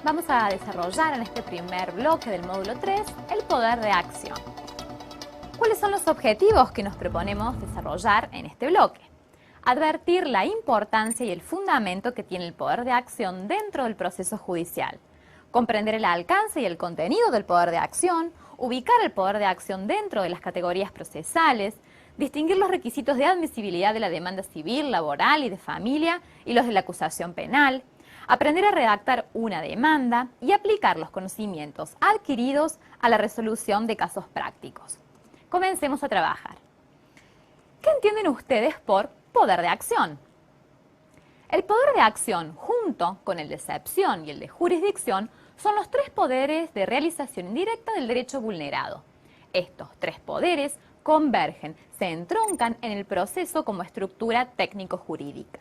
Vamos a desarrollar en este primer bloque del módulo 3 el poder de acción. ¿Cuáles son los objetivos que nos proponemos desarrollar en este bloque? Advertir la importancia y el fundamento que tiene el poder de acción dentro del proceso judicial, comprender el alcance y el contenido del poder de acción, ubicar el poder de acción dentro de las categorías procesales, distinguir los requisitos de admisibilidad de la demanda civil, laboral y de familia y los de la acusación penal, aprender a redactar una demanda y aplicar los conocimientos adquiridos a la resolución de casos prácticos. Comencemos a trabajar. ¿Qué entienden ustedes por poder de acción? El poder de acción, junto con el de excepción y el de jurisdicción, son los tres poderes de realización indirecta del derecho vulnerado. Estos tres poderes convergen, se entroncan en el proceso como estructura técnico-jurídica.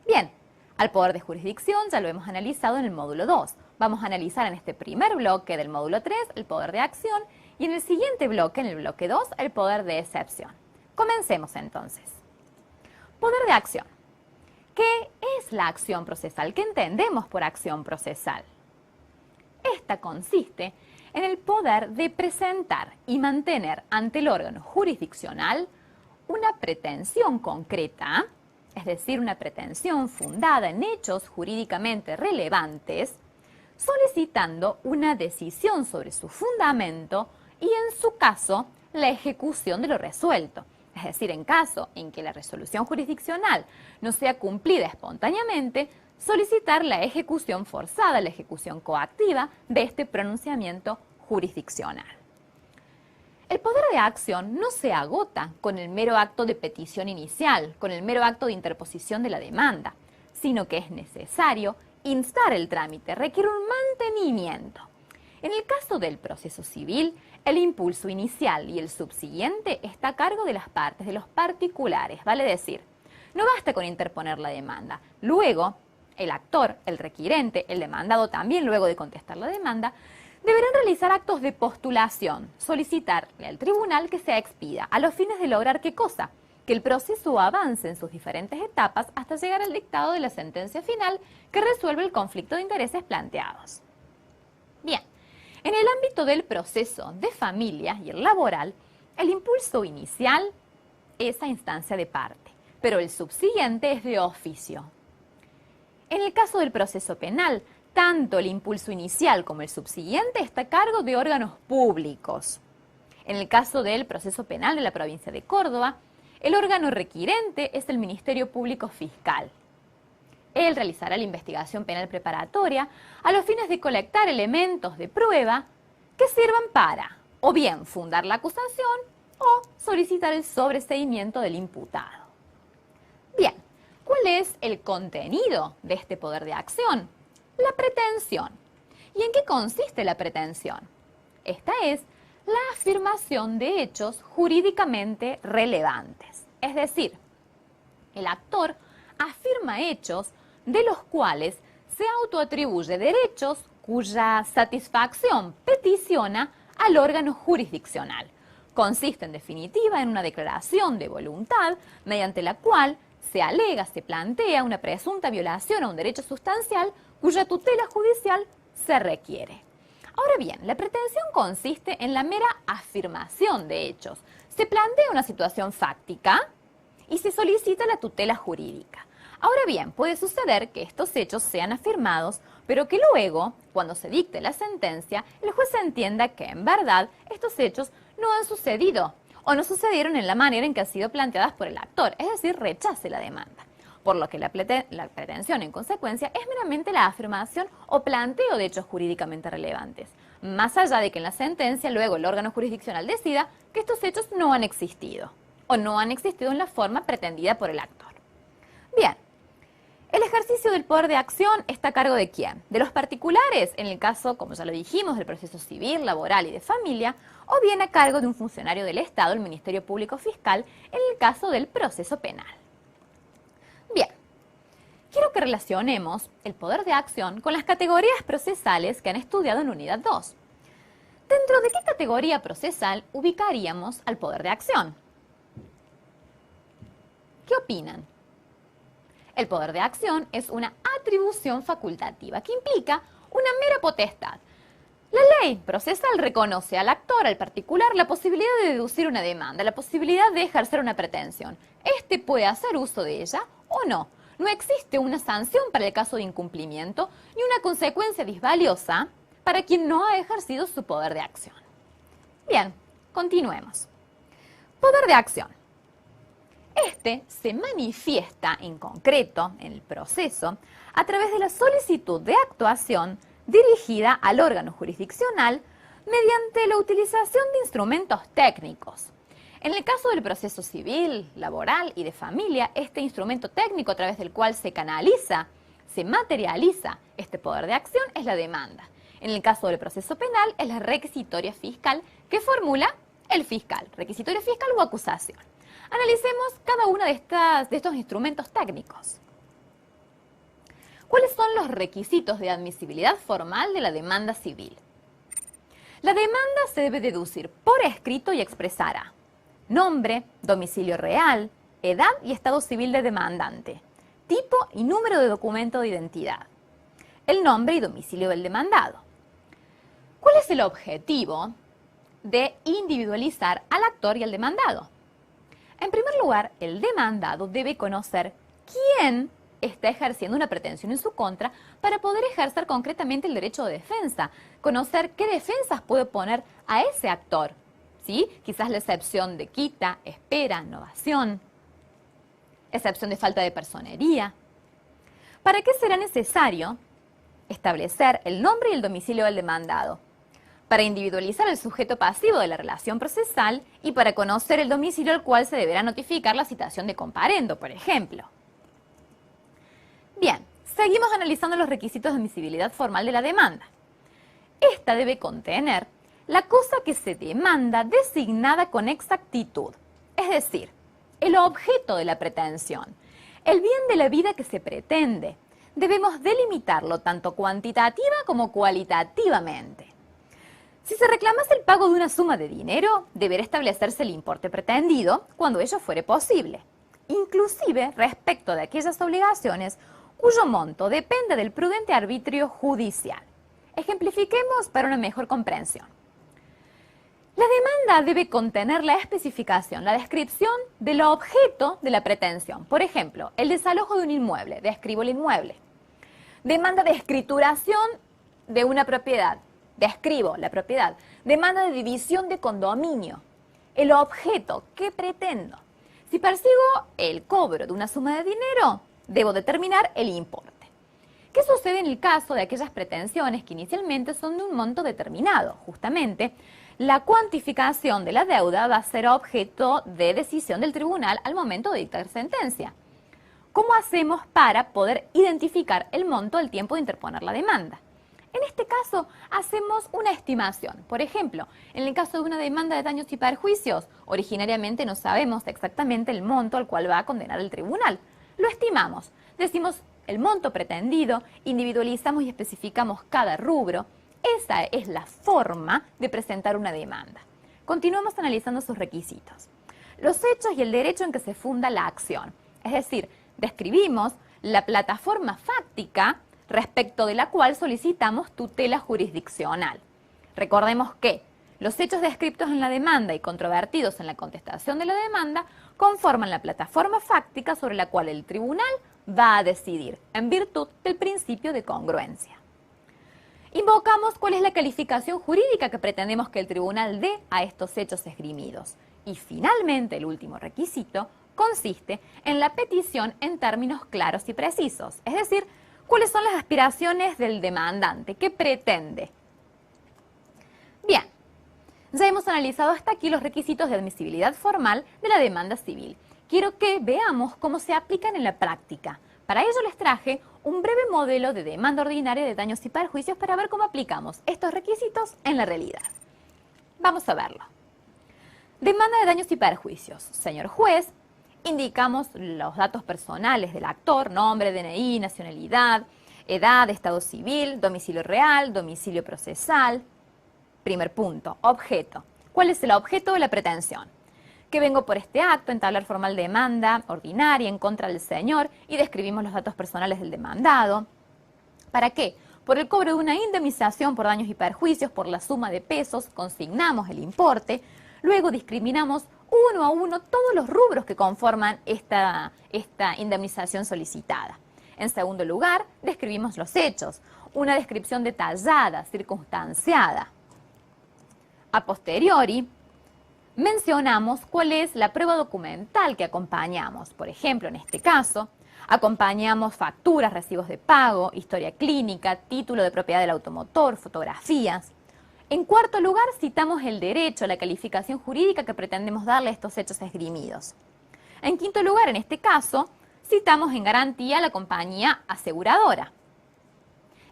Bien, al poder de jurisdicción ya lo hemos analizado en el módulo 2. Vamos a analizar en este primer bloque del módulo 3 el poder de acción y en el siguiente bloque, en el bloque 2, el poder de excepción. Comencemos entonces. Poder de acción. ¿Qué es la acción procesal? ¿Qué entendemos por acción procesal? Esta consiste en el poder de presentar y mantener ante el órgano jurisdiccional una pretensión concreta, es decir, una pretensión fundada en hechos jurídicamente relevantes, solicitando una decisión sobre su fundamento y, en su caso, la ejecución de lo resuelto. Es decir, en caso en que la resolución jurisdiccional no sea cumplida espontáneamente, solicitar la ejecución forzada, la ejecución coactiva de este pronunciamiento jurisdiccional. El poder de acción no se agota con el mero acto de petición inicial, con el mero acto de interposición de la demanda, sino que es necesario instar el trámite, requiere un mantenimiento. En el caso del proceso civil, el impulso inicial y el subsiguiente está a cargo de las partes, de los particulares, vale decir, no basta con interponer la demanda. Luego, el actor, el requirente, el demandado también, luego de contestar la demanda, deberán realizar actos de postulación, solicitarle al tribunal que se expida, a los fines de lograr ¿qué cosa? Que el proceso avance en sus diferentes etapas hasta llegar al dictado de la sentencia final que resuelve el conflicto de intereses planteados. Bien, en el ámbito del proceso de familia y el laboral, el impulso inicial es a instancia de parte, pero el subsiguiente es de oficio. En el caso del proceso penal, tanto el impulso inicial como el subsiguiente está a cargo de órganos públicos. En el caso del proceso penal de la provincia de Córdoba, el órgano requirente es el Ministerio Público Fiscal. Él realizará la investigación penal preparatoria a los fines de colectar elementos de prueba que sirvan para, o bien, fundar la acusación o solicitar el sobreseimiento del imputado. Bien, ¿cuál es el contenido de este poder de acción? La pretensión. ¿Y en qué consiste la pretensión? Esta es la afirmación de hechos jurídicamente relevantes. Es decir, el actor afirma hechos de los cuales se autoatribuye derechos cuya satisfacción peticiona al órgano jurisdiccional. Consiste, en definitiva, en una declaración de voluntad mediante la cual se alega, se plantea una presunta violación a un derecho sustancial cuya tutela judicial se requiere. Ahora bien, la pretensión consiste en la mera afirmación de hechos. Se plantea una situación fáctica y se solicita la tutela jurídica. Ahora bien, puede suceder que estos hechos sean afirmados, pero que luego, cuando se dicte la sentencia, el juez entienda que en verdad estos hechos no han sucedido o no sucedieron en la manera en que han sido planteadas por el actor, es decir, rechace la demanda. Por lo que la pretensión, en consecuencia, es meramente la afirmación o planteo de hechos jurídicamente relevantes, más allá de que en la sentencia luego el órgano jurisdiccional decida que estos hechos no han existido o no han existido en la forma pretendida por el actor. Bien, el ejercicio del poder de acción está a cargo de ¿quién? De los particulares, en el caso, como ya lo dijimos, del proceso civil, laboral y de familia, o bien a cargo de un funcionario del Estado, el Ministerio Público Fiscal, en el caso del proceso penal. Bien, quiero que relacionemos el poder de acción con las categorías procesales que han estudiado en Unidad 2. ¿Dentro de qué categoría procesal ubicaríamos al poder de acción? ¿Qué opinan? El poder de acción es una atribución facultativa que implica una mera potestad. La ley procesal reconoce al actor, al particular, la posibilidad de deducir una demanda, la posibilidad de ejercer una pretensión. Este puede hacer uso de ella o no. No existe una sanción para el caso de incumplimiento ni una consecuencia disvaliosa para quien no ha ejercido su poder de acción. Bien, continuemos. Poder de acción. Este se manifiesta en concreto en el proceso a través de la solicitud de actuación dirigida al órgano jurisdiccional mediante la utilización de instrumentos técnicos. En el caso del proceso civil, laboral y de familia, este instrumento técnico a través del cual se canaliza, se materializa este poder de acción es la demanda. En el caso del proceso penal es la requisitoria fiscal que formula el fiscal, requisitoria fiscal o acusación. Analicemos cada uno de estos instrumentos técnicos. ¿Cuáles son los requisitos de admisibilidad formal de la demanda civil? La demanda se debe deducir por escrito y expresar a nombre, domicilio real, edad y estado civil de demandante, tipo y número de documento de identidad, el nombre y domicilio del demandado. ¿Cuál es el objetivo de individualizar al actor y al demandado? En primer lugar, el demandado debe conocer quién está ejerciendo una pretensión en su contra para poder ejercer concretamente el derecho de defensa, conocer qué defensas puede poner a ese actor, ¿sí? Quizás la excepción de quita, espera, novación, excepción de falta de personería. ¿Para qué será necesario establecer el nombre y el domicilio del demandado? Para individualizar el sujeto pasivo de la relación procesal y para conocer el domicilio al cual se deberá notificar la citación de comparendo, por ejemplo. Bien, seguimos analizando los requisitos de admisibilidad formal de la demanda. Esta debe contener la cosa que se demanda designada con exactitud, es decir, el objeto de la pretensión, el bien de la vida que se pretende. Debemos delimitarlo tanto cuantitativa como cualitativamente. Si se reclamase el pago de una suma de dinero, deberá establecerse el importe pretendido cuando ello fuere posible, inclusive respecto de aquellas obligaciones cuyo monto depende del prudente arbitrio judicial. Ejemplifiquemos para una mejor comprensión. La demanda debe contener la especificación, la descripción del objeto de la pretensión. Por ejemplo, el desalojo de un inmueble, describo el inmueble. Demanda de escrituración de una propiedad, describo la propiedad. Demanda de división de condominio, el objeto, ¿qué pretendo? Si persigo el cobro de una suma de dinero, debo determinar el importe. ¿Qué sucede en el caso de aquellas pretensiones que inicialmente son de un monto determinado? Justamente, la cuantificación de la deuda va a ser objeto de decisión del tribunal al momento de dictar sentencia. ¿Cómo hacemos para poder identificar el monto al tiempo de interponer la demanda? En este caso, hacemos una estimación. Por ejemplo, en el caso de una demanda de daños y perjuicios, originariamente no sabemos exactamente el monto al cual va a condenar el tribunal. Lo estimamos, decimos el monto pretendido, individualizamos y especificamos cada rubro. Esa es la forma de presentar una demanda. Continuamos analizando sus requisitos. Los hechos y el derecho en que se funda la acción. Es decir, describimos la plataforma fáctica respecto de la cual solicitamos tutela jurisdiccional. Recordemos que los hechos descritos en la demanda y controvertidos en la contestación de la demanda conforman la plataforma fáctica sobre la cual el tribunal va a decidir, en virtud del principio de congruencia. Invocamos cuál es la calificación jurídica que pretendemos que el tribunal dé a estos hechos esgrimidos. Y finalmente, el último requisito consiste en la petición en términos claros y precisos, es decir, cuáles son las aspiraciones del demandante, qué pretende. Bien, ya hemos analizado hasta aquí los requisitos de admisibilidad formal de la demanda civil. Quiero que veamos cómo se aplican en la práctica. Para ello les traje un breve modelo de demanda ordinaria de daños y perjuicios para ver cómo aplicamos estos requisitos en la realidad. Vamos a verlo. Demanda de daños y perjuicios. Señor juez, indicamos los datos personales del actor, nombre, DNI, nacionalidad, edad, estado civil, domicilio real, domicilio procesal. Primer punto, objeto. ¿Cuál es el objeto de la pretensión? Que vengo por este acto, entablar formal demanda ordinaria en contra del señor y describimos los datos personales del demandado. ¿Para qué? por el cobro de una indemnización por daños y perjuicios por la suma de pesos, consignamos el importe, luego discriminamos uno a uno todos los rubros que conforman esta indemnización solicitada. En segundo lugar, describimos los hechos, una descripción detallada, circunstanciada. A posteriori, mencionamos cuál es la prueba documental que acompañamos. Por ejemplo, en este caso, acompañamos facturas, recibos de pago, historia clínica, título de propiedad del automotor, fotografías. En cuarto lugar, citamos el derecho, la calificación jurídica que pretendemos darle a estos hechos esgrimidos. En quinto lugar, en este caso, citamos en garantía a la compañía aseguradora.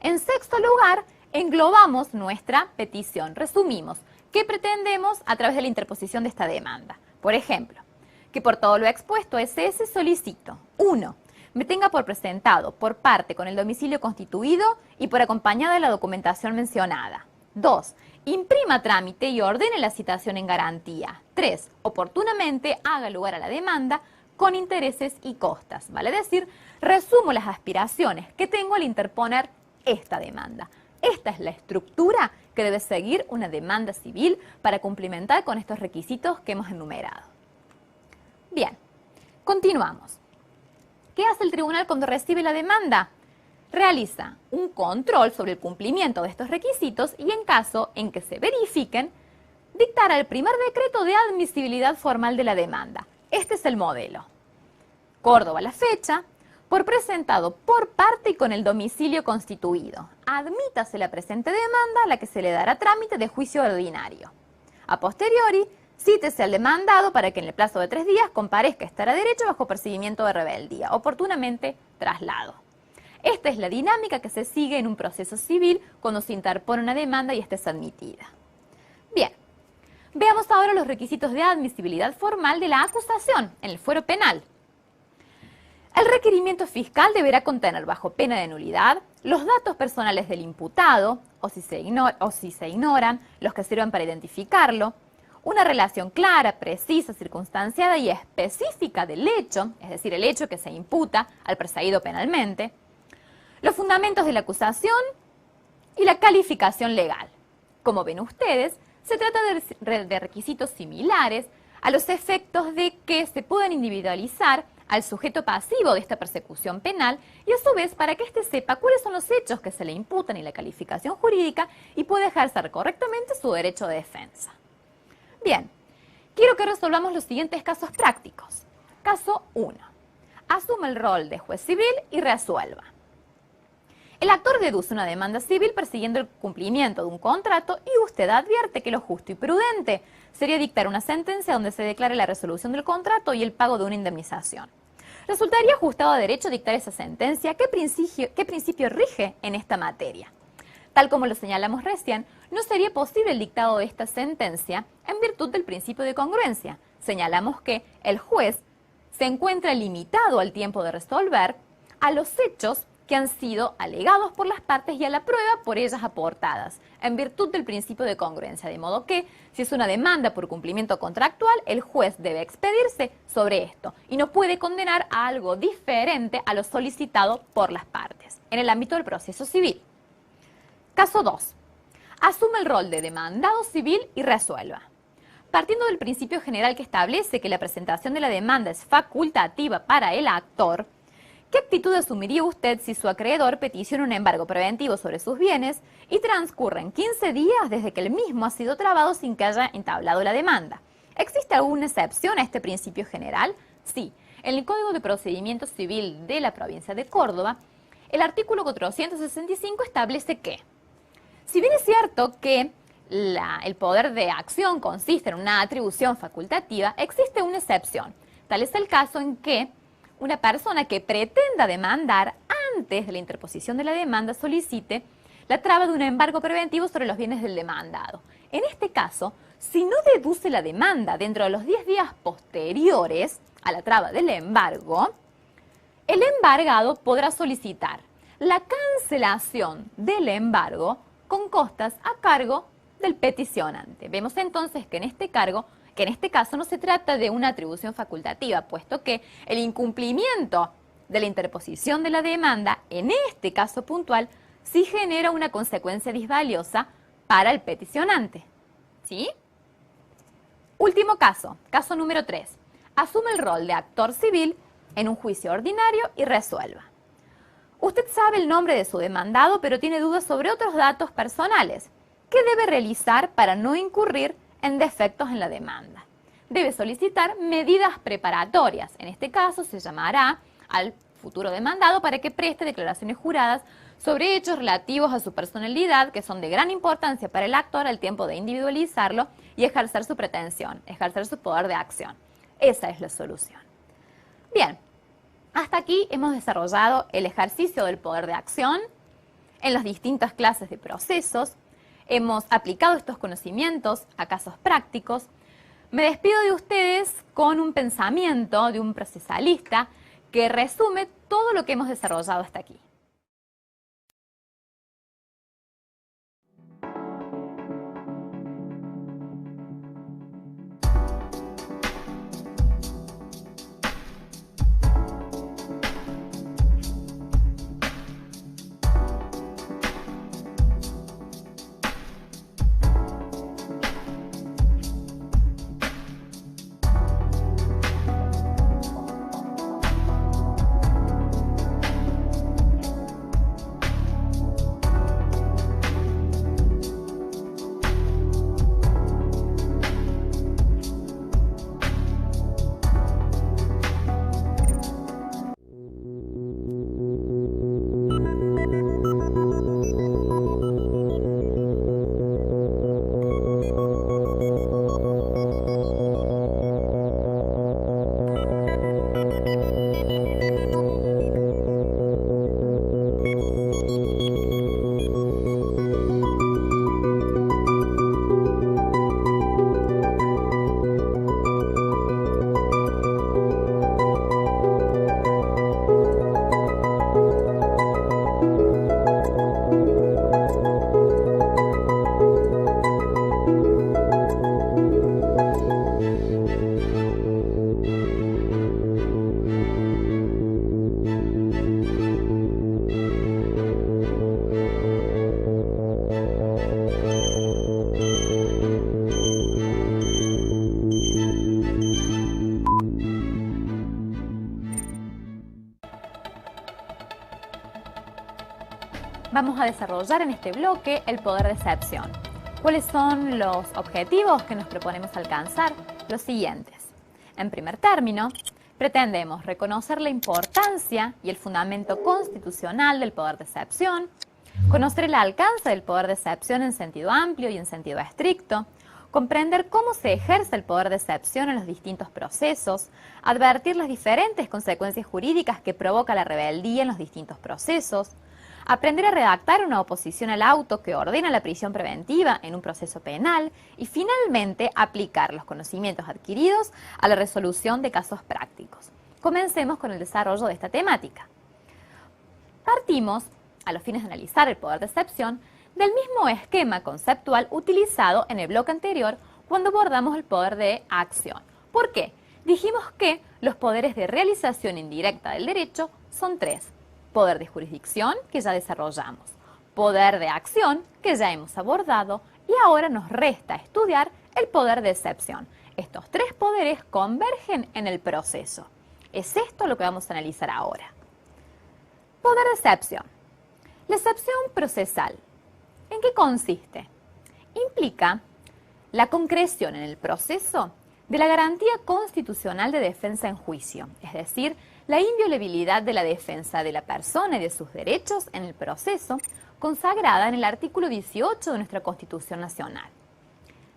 En sexto lugar, englobamos nuestra petición. Resumimos qué pretendemos a través de la interposición de esta demanda. Por ejemplo, que por todo lo expuesto SS solicito 1. Me tenga por presentado por parte con el domicilio constituido y por acompañada de la documentación mencionada. 2. Imprima trámite y ordene la citación en garantía. 3. Oportunamente haga lugar a la demanda con intereses y costas. Vale decir, resumo las aspiraciones que tengo al interponer esta demanda. Esta es la estructura que debe seguir una demanda civil para cumplimentar con estos requisitos que hemos enumerado. Bien, continuamos. ¿Qué hace el tribunal cuando recibe la demanda? Realiza un control sobre el cumplimiento de estos requisitos y en caso en que se verifiquen, dictará el primer decreto de admisibilidad formal de la demanda. Este es el modelo. Córdoba la fecha, por presentado por parte y con el domicilio constituido. Admítase la presente demanda a la que se le dará trámite de juicio ordinario. A posteriori, cítese al demandado para que en el plazo de 3 días comparezca a estar a derecho bajo percibimiento de rebeldía, oportunamente traslado. Esta es la dinámica que se sigue en un proceso civil cuando se interpone una demanda y ésta es admitida. Bien, veamos ahora los requisitos de admisibilidad formal de la acusación en el fuero penal. El requerimiento fiscal deberá contener, bajo pena de nulidad, los datos personales del imputado, o si se ignoran, los que sirvan para identificarlo, una relación clara, precisa, circunstanciada y específica del hecho, es decir, el hecho que se imputa al perseguido penalmente, los fundamentos de la acusación y la calificación legal. Como ven ustedes, se trata de requisitos similares a los efectos de que se puedan individualizar al sujeto pasivo de esta persecución penal y a su vez para que éste sepa cuáles son los hechos que se le imputan y la calificación jurídica y pueda ejercer correctamente su derecho de defensa. Bien, quiero que resolvamos los siguientes casos prácticos. Caso 1. Asume el rol de juez civil y resuelva. El actor deduce una demanda civil persiguiendo el cumplimiento de un contrato y usted advierte que lo justo y prudente sería dictar una sentencia donde se declare la resolución del contrato y el pago de una indemnización. Resultaría ajustado a derecho dictar esa sentencia. ¿Qué principio rige en esta materia? Tal como lo señalamos recién, no sería posible el dictado de esta sentencia en virtud del principio de congruencia. Señalamos que el juez se encuentra limitado al tiempo de resolver a los hechos que han sido alegados por las partes y a la prueba por ellas aportadas, en virtud del principio de congruencia, de modo que, si es una demanda por cumplimiento contractual, el juez debe expedirse sobre esto y no puede condenar a algo diferente a lo solicitado por las partes, en el ámbito del proceso civil. Caso 2. Asume el rol de demandado civil y resuelva. Partiendo del principio general que establece que la presentación de la demanda es facultativa para el actor, ¿qué actitud asumiría usted si su acreedor peticiona un embargo preventivo sobre sus bienes y transcurren 15 días desde que el mismo ha sido trabado sin que haya entablado la demanda? ¿Existe alguna excepción a este principio general? Sí. En el Código de Procedimiento Civil de la provincia de Córdoba, el artículo 465 establece que, si bien es cierto que el poder de acción consiste en una atribución facultativa, existe una excepción. Tal es el caso en que una persona que pretenda demandar antes de la interposición de la demanda solicite la traba de un embargo preventivo sobre los bienes del demandado. En este caso, si no deduce la demanda dentro de los 10 días posteriores a la traba del embargo, el embargado podrá solicitar la cancelación del embargo con costas a cargo del peticionante. Vemos entonces que en este caso no se trata de una atribución facultativa, puesto que el incumplimiento de la interposición de la demanda, en este caso puntual, si genera una consecuencia disvaliosa para el peticionante. ¿Sí? Último caso, caso número 3. Asume el rol de actor civil en un juicio ordinario y resuelva. Usted sabe el nombre de su demandado, pero tiene dudas sobre otros datos personales. ¿Qué debe realizar para no incurrir en defectos en la demanda? Debe solicitar medidas preparatorias. En este caso se llamará al futuro demandado para que preste declaraciones juradas sobre hechos relativos a su personalidad que son de gran importancia para el actor al tiempo de individualizarlo y ejercer su pretensión, ejercer su poder de acción. Esa es la solución. Bien, hasta aquí hemos desarrollado el ejercicio del poder de acción en las distintas clases de procesos. Hemos aplicado estos conocimientos a casos prácticos. Me despido de ustedes con un pensamiento de un procesalista que resume todo lo que hemos desarrollado hasta aquí. Vamos a desarrollar en este bloque el poder de excepción. ¿Cuáles son los objetivos que nos proponemos alcanzar? Los siguientes. En primer término, pretendemos reconocer la importancia y el fundamento constitucional del poder de excepción, conocer el alcance del poder de excepción en sentido amplio y en sentido estricto, comprender cómo se ejerce el poder de excepción en los distintos procesos, advertir las diferentes consecuencias jurídicas que provoca la rebeldía en los distintos procesos, aprender a redactar una oposición al auto que ordena la prisión preventiva en un proceso penal y finalmente aplicar los conocimientos adquiridos a la resolución de casos prácticos. Comencemos con el desarrollo de esta temática. Partimos, a los fines de analizar el poder de excepción, del mismo esquema conceptual utilizado en el bloque anterior cuando abordamos el poder de acción. ¿Por qué? Dijimos que los poderes de realización indirecta del derecho son tres. Poder de jurisdicción, que ya desarrollamos, poder de acción, que ya hemos abordado, y ahora nos resta estudiar el poder de excepción. Estos tres poderes convergen en el proceso. Es esto lo que vamos a analizar ahora. Poder de excepción. La excepción procesal. ¿En qué consiste? Implica la concreción en el proceso de la garantía constitucional de defensa en juicio, es decir, la inviolabilidad de la defensa de la persona y de sus derechos en el proceso, consagrada en el artículo 18 de nuestra Constitución Nacional.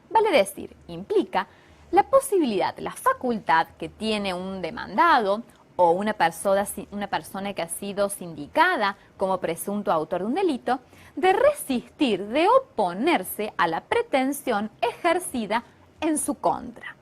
Vale decir, implica la posibilidad, la facultad que tiene un demandado o una persona que ha sido sindicada como presunto autor de un delito, de resistir, de oponerse a la pretensión ejercida en su contra.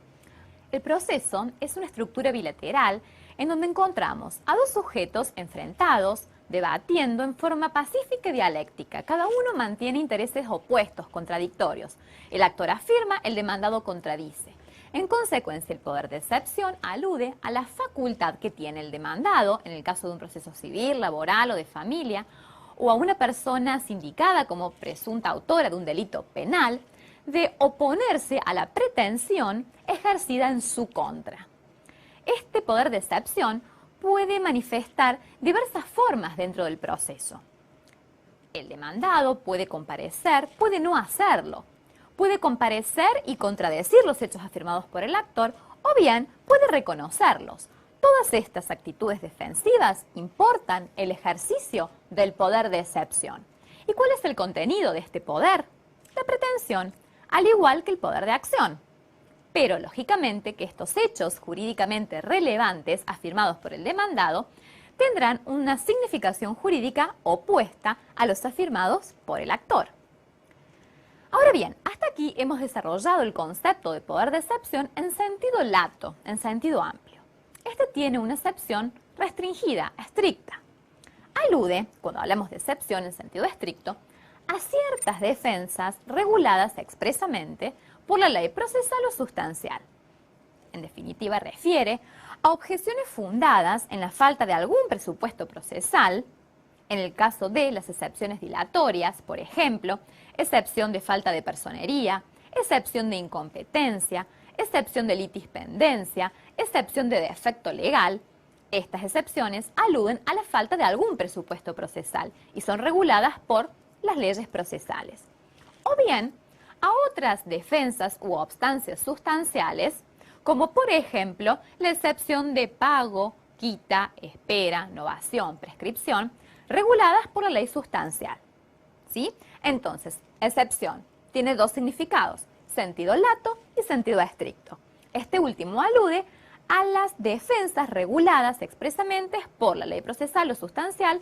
El proceso es una estructura bilateral en donde encontramos a dos sujetos enfrentados, debatiendo en forma pacífica y dialéctica. Cada uno mantiene intereses opuestos, contradictorios. El actor afirma, el demandado contradice. En consecuencia, el poder de excepción alude a la facultad que tiene el demandado, en el caso de un proceso civil, laboral o de familia, o a una persona sindicada como presunta autora de un delito penal de oponerse a la pretensión ejercida en su contra. Este poder de excepción puede manifestar diversas formas dentro del proceso. El demandado puede comparecer, puede no hacerlo, puede comparecer y contradecir los hechos afirmados por el actor o bien puede reconocerlos. Todas estas actitudes defensivas importan el ejercicio del poder de excepción. ¿Y cuál es el contenido de este poder? La pretensión, al igual que el poder de acción. Pero, lógicamente, que estos hechos jurídicamente relevantes afirmados por el demandado tendrán una significación jurídica opuesta a los afirmados por el actor. Ahora bien, hasta aquí hemos desarrollado el concepto de poder de excepción en sentido lato, en sentido amplio. Este tiene una excepción restringida, estricta. Alude, cuando hablamos de excepción en sentido estricto, a ciertas defensas reguladas expresamente por la ley procesal o sustancial. En definitiva, refiere a objeciones fundadas en la falta de algún presupuesto procesal, en el caso de las excepciones dilatorias, por ejemplo, excepción de falta de personería, excepción de incompetencia, excepción de litispendencia, excepción de defecto legal. Estas excepciones aluden a la falta de algún presupuesto procesal y son reguladas por las leyes procesales. O bien, a otras defensas u obstancias sustanciales, como por ejemplo la excepción de pago, quita, espera, novación, prescripción, reguladas por la ley sustancial. ¿Sí? Entonces, excepción tiene dos significados, sentido lato y sentido estricto. Este último alude a las defensas reguladas expresamente por la ley procesal o sustancial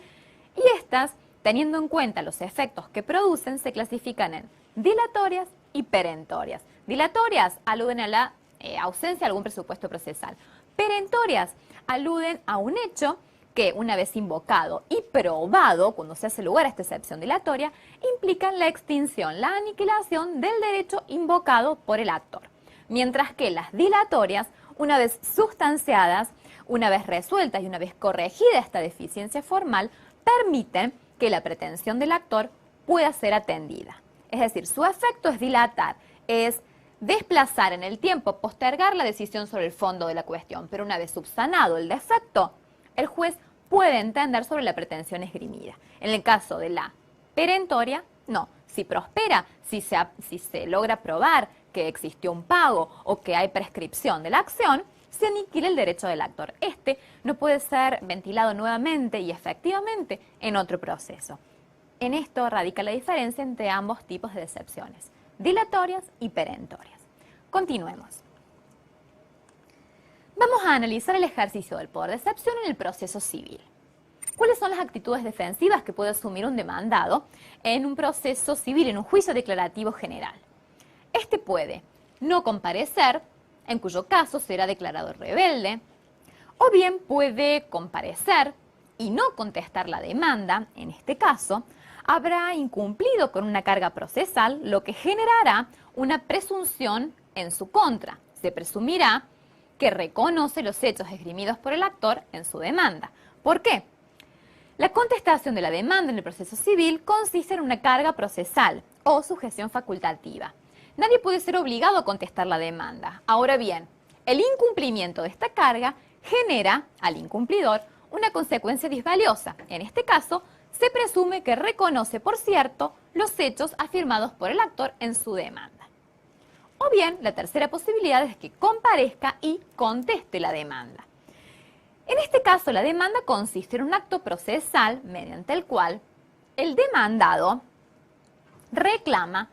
y estas, teniendo en cuenta los efectos que producen, se clasifican en dilatorias y perentorias. Dilatorias aluden a la ausencia de algún presupuesto procesal. Perentorias aluden a un hecho que, una vez invocado y probado, cuando se hace lugar a esta excepción dilatoria, implican la extinción, la aniquilación del derecho invocado por el actor. Mientras que las dilatorias, una vez sustanciadas, una vez resueltas y una vez corregida esta deficiencia formal, permiten que la pretensión del actor pueda ser atendida. Es decir, su efecto es dilatar, es desplazar en el tiempo, postergar la decisión sobre el fondo de la cuestión, pero una vez subsanado el defecto, el juez puede entender sobre la pretensión esgrimida. En el caso de la perentoria, no. Si prospera, si se logra probar que existió un pago o que hay prescripción de la acción, se aniquila el derecho del actor. Este no puede ser ventilado nuevamente y efectivamente en otro proceso. En esto radica la diferencia entre ambos tipos de excepciones, dilatorias y perentorias. Continuemos. Vamos a analizar el ejercicio del poder de excepción en el proceso civil. ¿Cuáles son las actitudes defensivas que puede asumir un demandado en un proceso civil, en un juicio declarativo general? Este puede no comparecer, en cuyo caso será declarado rebelde, o bien puede comparecer y no contestar la demanda. En este caso, habrá incumplido con una carga procesal, lo que generará una presunción en su contra. Se presumirá que reconoce los hechos esgrimidos por el actor en su demanda. ¿Por qué? La contestación de la demanda en el proceso civil consiste en una carga procesal o sujeción facultativa. Nadie puede ser obligado a contestar la demanda. Ahora bien, el incumplimiento de esta carga genera al incumplidor una consecuencia disvaliosa. En este caso, se presume que reconoce, por cierto, los hechos afirmados por el actor en su demanda. O bien, la tercera posibilidad es que comparezca y conteste la demanda. En este caso, la demanda consiste en un acto procesal mediante el cual el demandado reclama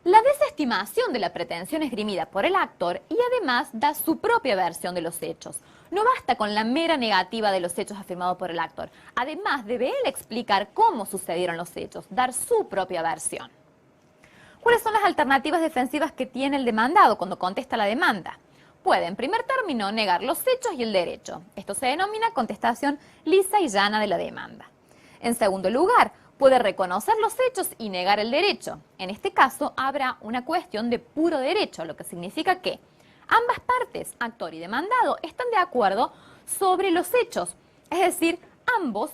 la desestimación de la pretensión esgrimida por el actor y además da su propia versión de los hechos. No basta con la mera negativa de los hechos afirmados por el actor. Además, debe él explicar cómo sucedieron los hechos, dar su propia versión. ¿Cuáles son las alternativas defensivas que tiene el demandado cuando contesta la demanda? Puede, en primer término, negar los hechos y el derecho. Esto se denomina contestación lisa y llana de la demanda. En segundo lugar, puede reconocer los hechos y negar el derecho. En este caso, habrá una cuestión de puro derecho, lo que significa que ambas partes, actor y demandado, están de acuerdo sobre los hechos. Es decir, ambos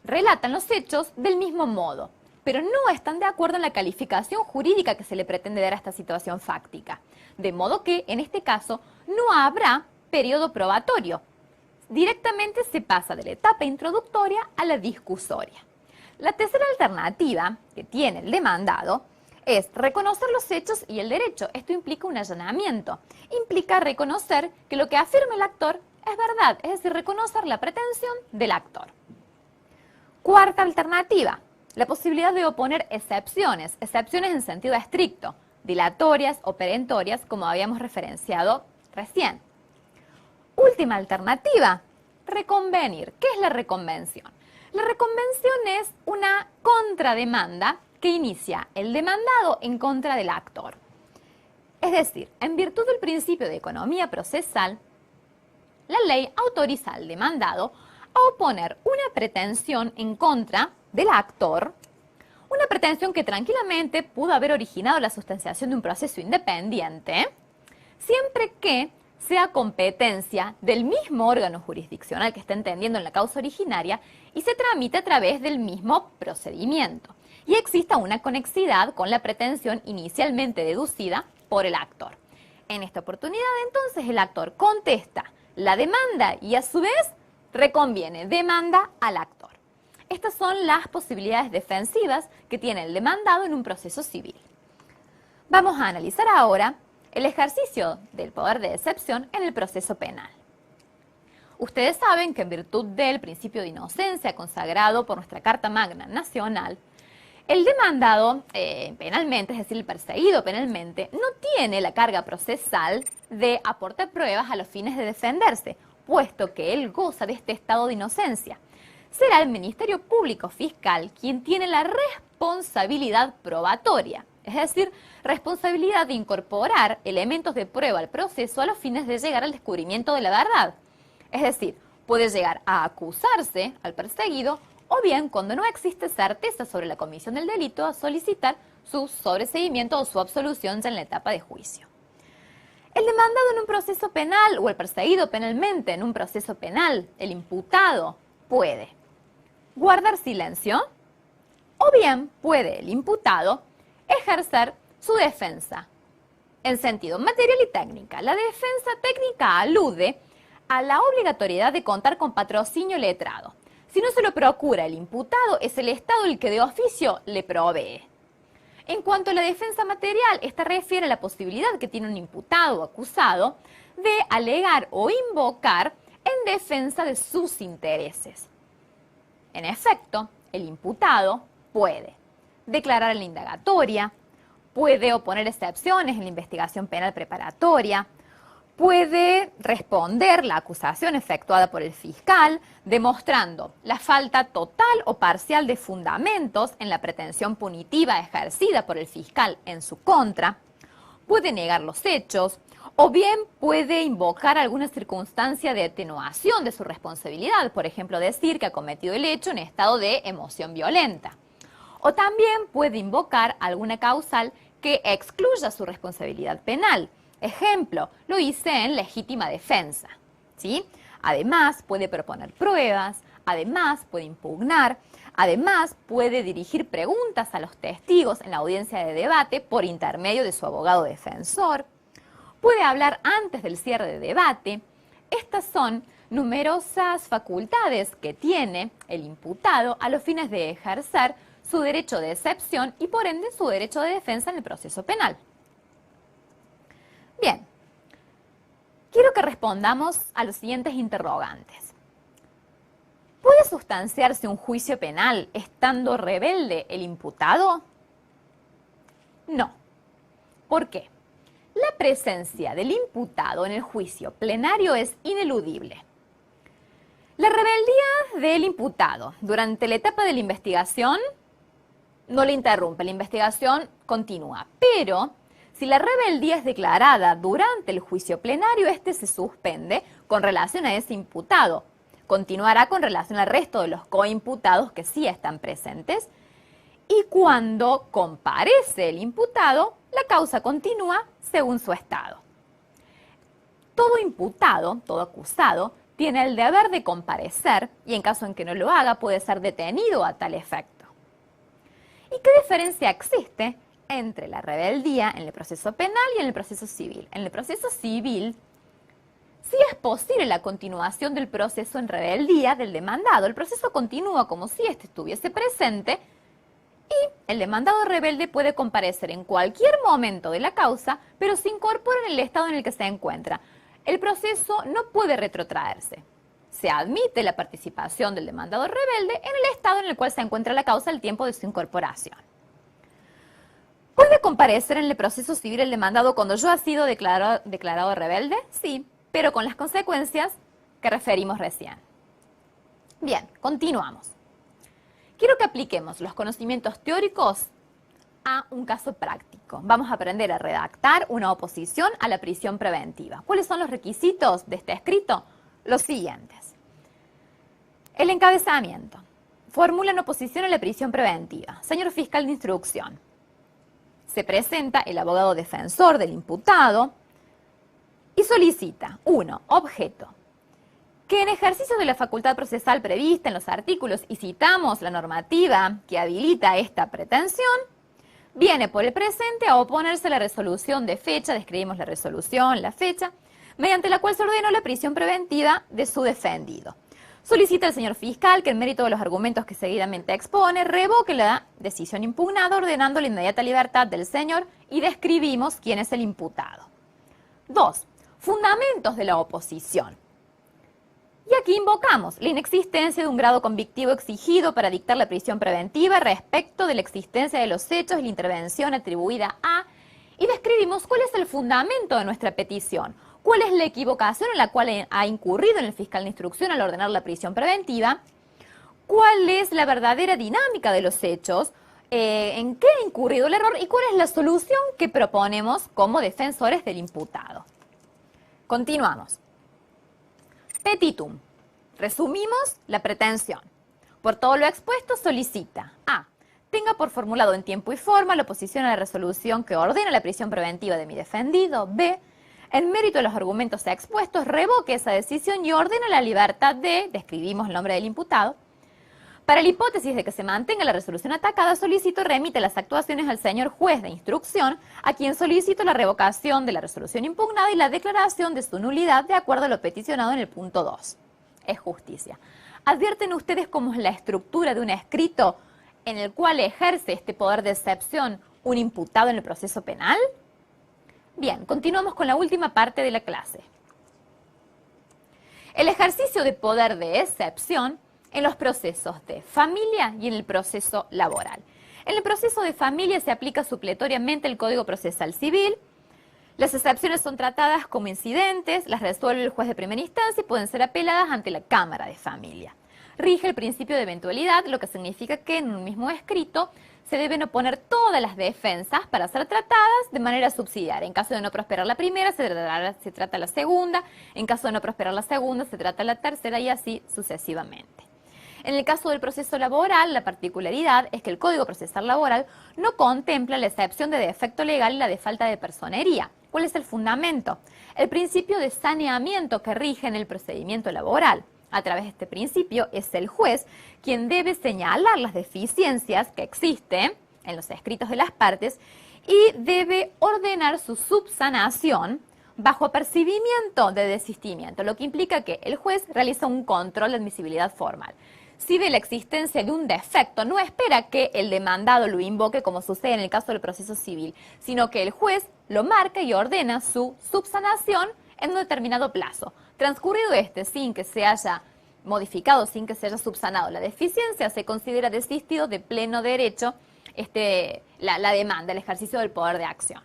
relatan los hechos del mismo modo, pero no están de acuerdo en la calificación jurídica que se le pretende dar a esta situación fáctica. De modo que, en este caso, no habrá periodo probatorio. Directamente se pasa de la etapa introductoria a la discusoria. La tercera alternativa que tiene el demandado es reconocer los hechos y el derecho. Esto implica un allanamiento. Implica reconocer que lo que afirma el actor es verdad, es decir, reconocer la pretensión del actor. Cuarta alternativa, la posibilidad de oponer excepciones en sentido estricto, dilatorias o perentorias, como habíamos referenciado recién. Última alternativa, reconvenir. ¿Qué es la reconvención? La reconvención es una contrademanda que inicia el demandado en contra del actor. Es decir, en virtud del principio de economía procesal, la ley autoriza al demandado a oponer una pretensión en contra del actor, una pretensión que tranquilamente pudo haber originado la sustanciación de un proceso independiente, siempre que sea competencia del mismo órgano jurisdiccional que está entendiendo en la causa originaria y se tramite a través del mismo procedimiento y exista una conexidad con la pretensión inicialmente deducida por el actor. En esta oportunidad, entonces, el actor contesta la demanda y a su vez reconviene, demanda al actor. Estas son las posibilidades defensivas que tiene el demandado en un proceso civil. Vamos a analizar ahora el ejercicio del poder de excepción en el proceso penal. Ustedes saben que en virtud del principio de inocencia consagrado por nuestra Carta Magna Nacional, el demandado penalmente, es decir, el perseguido penalmente, no tiene la carga procesal de aportar pruebas a los fines de defenderse, puesto que él goza de este estado de inocencia. Será el Ministerio Público Fiscal quien tiene la responsabilidad probatoria, es decir, responsabilidad de incorporar elementos de prueba al proceso a los fines de llegar al descubrimiento de la verdad. Es decir, puede llegar a acusarse al perseguido o bien, cuando no existe certeza sobre la comisión del delito, a solicitar su sobreseimiento o su absolución ya en la etapa de juicio. El demandado en un proceso penal o el perseguido penalmente en un proceso penal, el imputado, puede guardar silencio o bien puede el imputado ejercer su defensa en sentido material y técnica. La defensa técnica alude a la obligatoriedad de contar con patrocinio letrado. Si no se lo procura el imputado, es el Estado el que de oficio le provee. En cuanto a la defensa material, esta refiere a la posibilidad que tiene un imputado o acusado de alegar o invocar en defensa de sus intereses. En efecto, el imputado puede declarar en la indagatoria, puede oponer excepciones en la investigación penal preparatoria, puede responder la acusación efectuada por el fiscal, demostrando la falta total o parcial de fundamentos en la pretensión punitiva ejercida por el fiscal en su contra, puede negar los hechos, o bien puede invocar alguna circunstancia de atenuación de su responsabilidad, por ejemplo, decir que ha cometido el hecho en estado de emoción violenta. O también puede invocar alguna causal que excluya su responsabilidad penal. Ejemplo, lo hice en legítima defensa, ¿sí? Además, puede proponer pruebas, además puede impugnar, además puede dirigir preguntas a los testigos en la audiencia de debate por intermedio de su abogado defensor, puede hablar antes del cierre de debate. Estas son numerosas facultades que tiene el imputado a los fines de ejercer su derecho de excepción y por ende su derecho de defensa en el proceso penal. Bien, quiero que respondamos a los siguientes interrogantes. ¿Puede sustanciarse un juicio penal estando rebelde el imputado? No. ¿Por qué? La presencia del imputado en el juicio plenario es ineludible. La rebeldía del imputado durante la etapa de la investigación no le interrumpe, la investigación continúa, pero si la rebeldía es declarada durante el juicio plenario, este se suspende con relación a ese imputado. Continuará con relación al resto de los coimputados que sí están presentes. Y cuando comparece el imputado, la causa continúa según su estado. Todo imputado, todo acusado, tiene el deber de comparecer y en caso en que no lo haga puede ser detenido a tal efecto. ¿Y qué diferencia existe entre la rebeldía en el proceso penal y en el proceso civil? En el proceso civil, sí es posible la continuación del proceso en rebeldía del demandado. El proceso continúa como si éste estuviese presente y el demandado rebelde puede comparecer en cualquier momento de la causa, pero se incorpora en el estado en el que se encuentra. El proceso no puede retrotraerse. Se admite la participación del demandado rebelde en el estado en el cual se encuentra la causa al tiempo de su incorporación. ¿Puede comparecer en el proceso civil el demandado cuando ya ha sido declarado rebelde? Sí, pero con las consecuencias que referimos recién. Bien, continuamos. Quiero que apliquemos los conocimientos teóricos a un caso práctico. Vamos a aprender a redactar una oposición a la prisión preventiva. ¿Cuáles son los requisitos de este escrito? Los siguientes. El encabezamiento. Formulan oposición a la prisión preventiva. Señor fiscal de instrucción. Se presenta el abogado defensor del imputado y solicita 1. Objeto. Que en ejercicio de la facultad procesal prevista en los artículos, y citamos la normativa que habilita esta pretensión, viene por el presente a oponerse a la resolución de fecha, describimos la resolución, la fecha, mediante la cual se ordenó la prisión preventiva de su defendido. Solicita al señor fiscal que en mérito de los argumentos que seguidamente expone, revoque la decisión impugnada ordenando la inmediata libertad del señor y describimos quién es el imputado. 2. Fundamentos de la oposición. Y aquí invocamos la inexistencia de un grado convictivo exigido para dictar la prisión preventiva respecto de la existencia de los hechos y la intervención atribuida a, y describimos cuál es el fundamento de nuestra petición, cuál es la equivocación en la cual ha incurrido en el fiscal de instrucción al ordenar la prisión preventiva, cuál es la verdadera dinámica de los hechos, en qué ha incurrido el error y cuál es la solución que proponemos como defensores del imputado. Continuamos. Petitum. Resumimos la pretensión. Por todo lo expuesto solicita a. Tenga por formulado en tiempo y forma la oposición a la resolución que ordena la prisión preventiva de mi defendido. B. En mérito de los argumentos expuestos, revoque esa decisión y ordena la libertad de, describimos el nombre del imputado. Para la hipótesis de que se mantenga la resolución atacada, solicito remite las actuaciones al señor juez de instrucción, a quien solicito la revocación de la resolución impugnada y la declaración de su nulidad de acuerdo a lo peticionado en el punto 2. Es justicia. ¿Advierten ustedes cómo es la estructura de un escrito en el cual ejerce este poder de excepción un imputado en el proceso penal? Bien, continuamos con la última parte de la clase. El ejercicio de poder de excepción en los procesos de familia y en el proceso laboral. En el proceso de familia se aplica supletoriamente el Código Procesal Civil. Las excepciones son tratadas como incidentes, las resuelve el juez de primera instancia y pueden ser apeladas ante la Cámara de Familia. Rige el principio de eventualidad, lo que significa que en un mismo escrito se deben oponer todas las defensas para ser tratadas de manera subsidiaria. En caso de no prosperar la primera, se trata la segunda. En caso de no prosperar la segunda, se trata la tercera y así sucesivamente. En el caso del proceso laboral, la particularidad es que el Código Procesal Laboral no contempla la excepción de defecto legal y la de falta de personería. ¿Cuál es el fundamento? El principio de saneamiento que rige en el procedimiento laboral. A través de este principio es el juez quien debe señalar las deficiencias que existen en los escritos de las partes y debe ordenar su subsanación bajo apercibimiento de desistimiento, lo que implica que el juez realiza un control de admisibilidad formal. Si ve la existencia de un defecto, no espera que el demandado lo invoque como sucede en el caso del proceso civil, sino que el juez lo marca y ordena su subsanación en un determinado plazo. Transcurrido este sin que se haya modificado, sin que se haya subsanado la deficiencia, se considera desistido de pleno derecho la demanda, el ejercicio del poder de acción.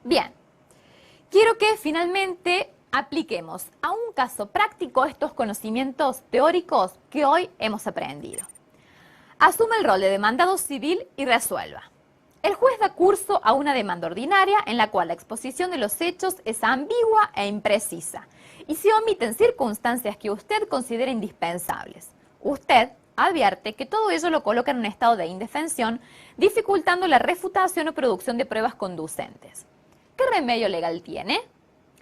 Bien, quiero que finalmente apliquemos a un caso práctico estos conocimientos teóricos que hoy hemos aprendido. Asume el rol de demandado civil y resuelva. El juez da curso a una demanda ordinaria en la cual la exposición de los hechos es ambigua e imprecisa y se omiten circunstancias que usted considera indispensables. Usted advierte que todo ello lo coloca en un estado de indefensión, dificultando la refutación o producción de pruebas conducentes. ¿Qué remedio legal tiene?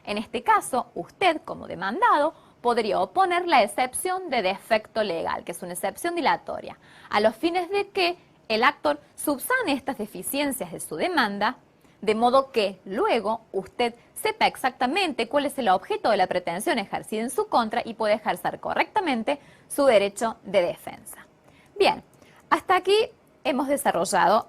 En este caso, usted, como demandado, podría oponer la excepción de defecto legal, que es una excepción dilatoria, a los fines de que el actor subsane estas deficiencias de su demanda, de modo que luego usted sepa exactamente cuál es el objeto de la pretensión ejercida en su contra y puede ejercer correctamente su derecho de defensa. Bien, hasta aquí hemos desarrollado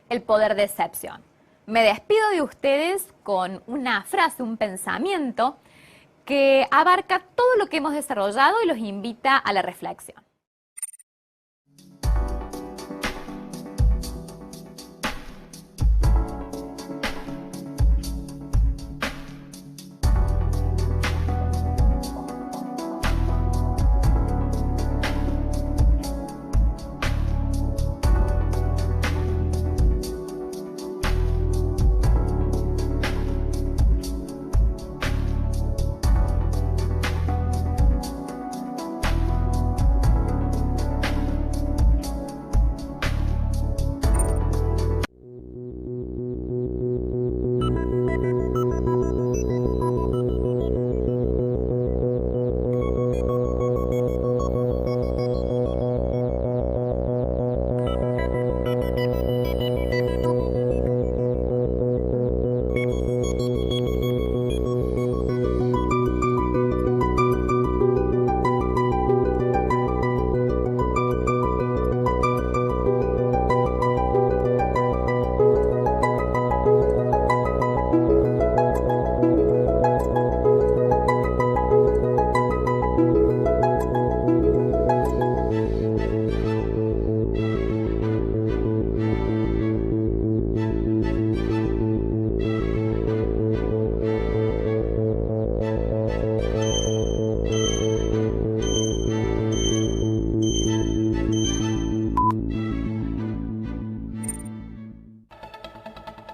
el poder de excepción. Me despido de ustedes con una frase, un pensamiento que abarca todo lo que hemos desarrollado y los invita a la reflexión.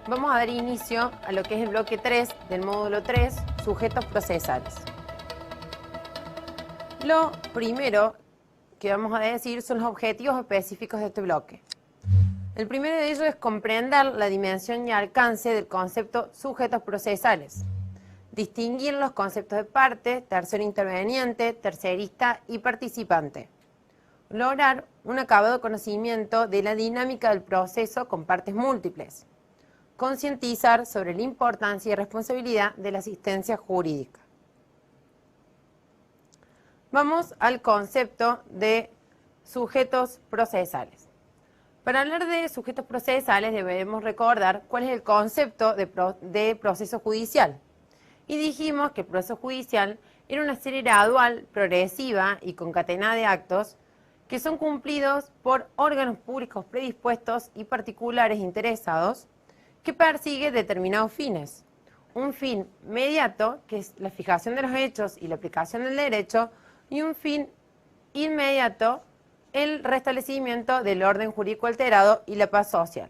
Vamos a dar inicio a lo que es el bloque 3 del módulo 3, sujetos procesales. Lo primero que vamos a decir son los objetivos específicos de este bloque. El primero de ellos es comprender la dimensión y alcance del concepto sujetos procesales, distinguir los conceptos de parte, tercero interveniente, tercerista y participante, lograr un acabado conocimiento de la dinámica del proceso con partes múltiples, concientizar sobre la importancia y responsabilidad de la asistencia jurídica. Vamos al concepto de sujetos procesales. Para hablar de sujetos procesales debemos recordar cuál es el concepto de proceso judicial. Y dijimos que el proceso judicial era una serie gradual, progresiva y concatenada de actos que son cumplidos por órganos públicos predispuestos y particulares interesados que persigue determinados fines. Un fin mediato, que es la fijación de los hechos y la aplicación del derecho, y un fin inmediato, el restablecimiento del orden jurídico alterado y la paz social.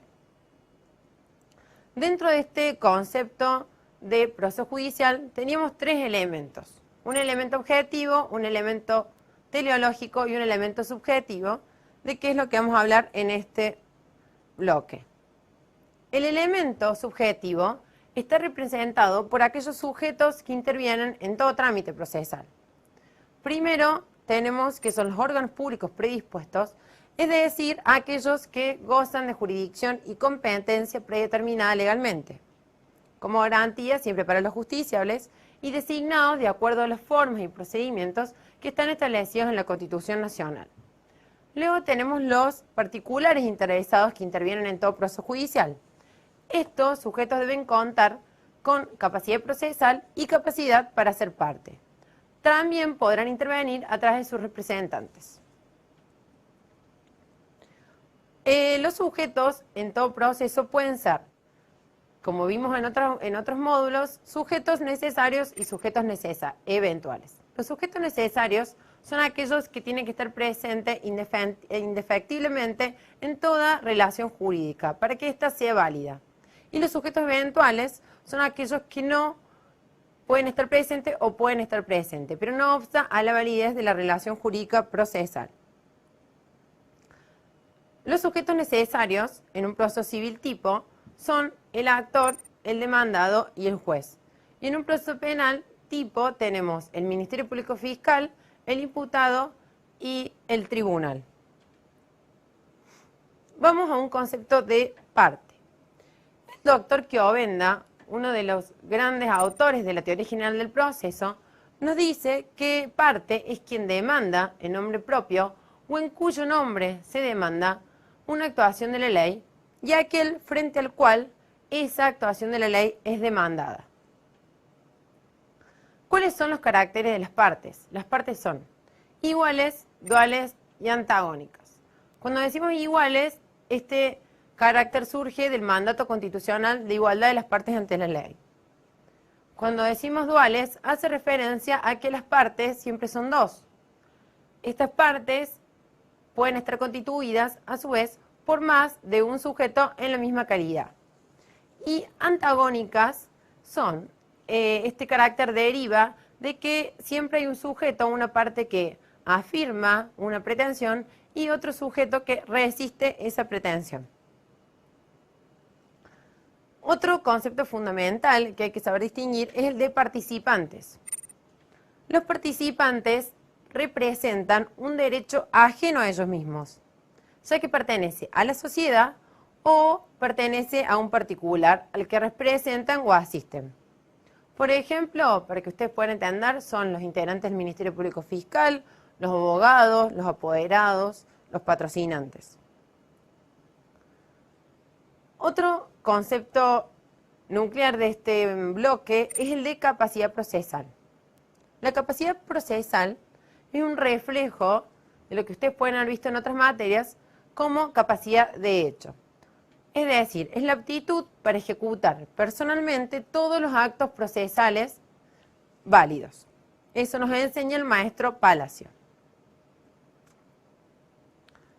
Dentro de este concepto de proceso judicial teníamos tres elementos: un elemento objetivo, un elemento teleológico y un elemento subjetivo, de qué es lo que vamos a hablar en este bloque. El elemento subjetivo está representado por aquellos sujetos que intervienen en todo trámite procesal. Primero tenemos que son los órganos públicos predispuestos, es decir, aquellos que gozan de jurisdicción y competencia predeterminada legalmente, como garantía siempre para los justiciables y designados de acuerdo a las formas y procedimientos que están establecidos en la Constitución Nacional. Luego tenemos los particulares interesados que intervienen en todo proceso judicial. Estos sujetos deben contar con capacidad procesal y capacidad para ser parte. También podrán intervenir a través de sus representantes. Los sujetos en todo proceso pueden ser, como vimos en otros módulos, sujetos necesarios y sujetos eventuales. Los sujetos necesarios son aquellos que tienen que estar presentes indefectiblemente en toda relación jurídica para que ésta sea válida. Y los sujetos eventuales son aquellos que no pueden estar presentes o pueden estar presentes, pero no obsta a la validez de la relación jurídica procesal. Los sujetos necesarios en un proceso civil tipo son el actor, el demandado y el juez. Y en un proceso penal tipo tenemos el Ministerio Público Fiscal, el imputado y el tribunal. Vamos a un concepto de parte. El doctor Chiovenda, uno de los grandes autores de la teoría general del proceso, nos dice que parte es quien demanda en nombre propio o en cuyo nombre se demanda una actuación de la ley y aquel frente al cual esa actuación de la ley es demandada. ¿Cuáles son los caracteres de las partes? Las partes son iguales, duales y antagónicas. Cuando decimos iguales, este carácter surge del mandato constitucional de igualdad de las partes ante la ley. Cuando decimos duales, hace referencia a que las partes siempre son dos. Estas partes pueden estar constituidas, a su vez, por más de un sujeto en la misma calidad. Y antagónicas son, este carácter deriva de que siempre hay un sujeto, una parte que afirma una pretensión y otro sujeto que resiste esa pretensión. Otro concepto fundamental que hay que saber distinguir es el de participantes. Los participantes representan un derecho ajeno a ellos mismos, ya que pertenece a la sociedad o pertenece a un particular al que representan o asisten. Por ejemplo, para que ustedes puedan entender, son los integrantes del Ministerio Público Fiscal, los abogados, los apoderados, los patrocinantes. Otro concepto nuclear de este bloque es el de capacidad procesal. La capacidad procesal es un reflejo de lo que ustedes pueden haber visto en otras materias como capacidad de hecho. Es decir, es la aptitud para ejecutar personalmente todos los actos procesales válidos. Eso nos enseña el maestro Palacio.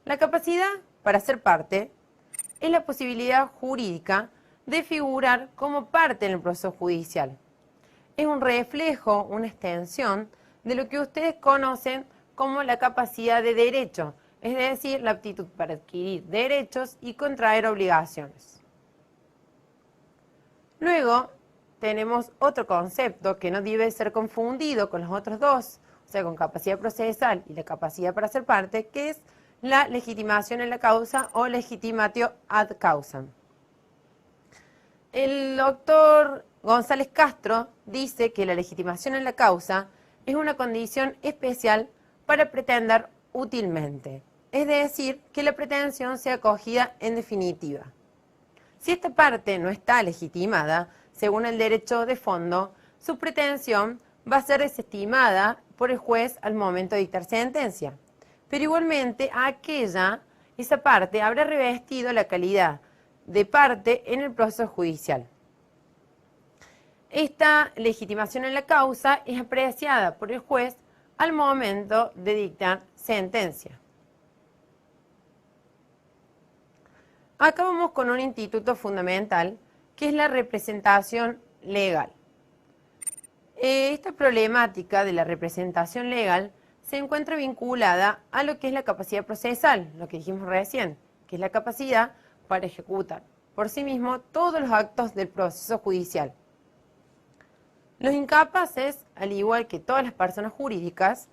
La capacidad para ser parte es la posibilidad jurídica de figurar como parte en el proceso judicial. Es un reflejo, una extensión de lo que ustedes conocen como la capacidad de derecho, es decir, la aptitud para adquirir derechos y contraer obligaciones. Luego tenemos otro concepto que no debe ser confundido con los otros dos, o sea, con capacidad procesal y la capacidad para ser parte, que es la legitimación en la causa o legitimatio ad causam. El doctor González Castro dice que la legitimación en la causa es una condición especial para pretender útilmente, es decir, que la pretensión sea acogida en definitiva. Si esta parte no está legitimada, según el derecho de fondo, su pretensión va a ser desestimada por el juez al momento de dictar sentencia. Pero igualmente esa parte habrá revestido la calidad de parte en el proceso judicial. Esta legitimación en la causa es apreciada por el juez al momento de dictar sentencia. Acá vamos con un instituto fundamental que es la representación legal. Esta problemática de la representación legal se encuentra vinculada a lo que es la capacidad procesal, lo que dijimos recién, que es la capacidad para ejecutar por sí mismo todos los actos del proceso judicial. Los incapaces, al igual que todas las personas jurídicas,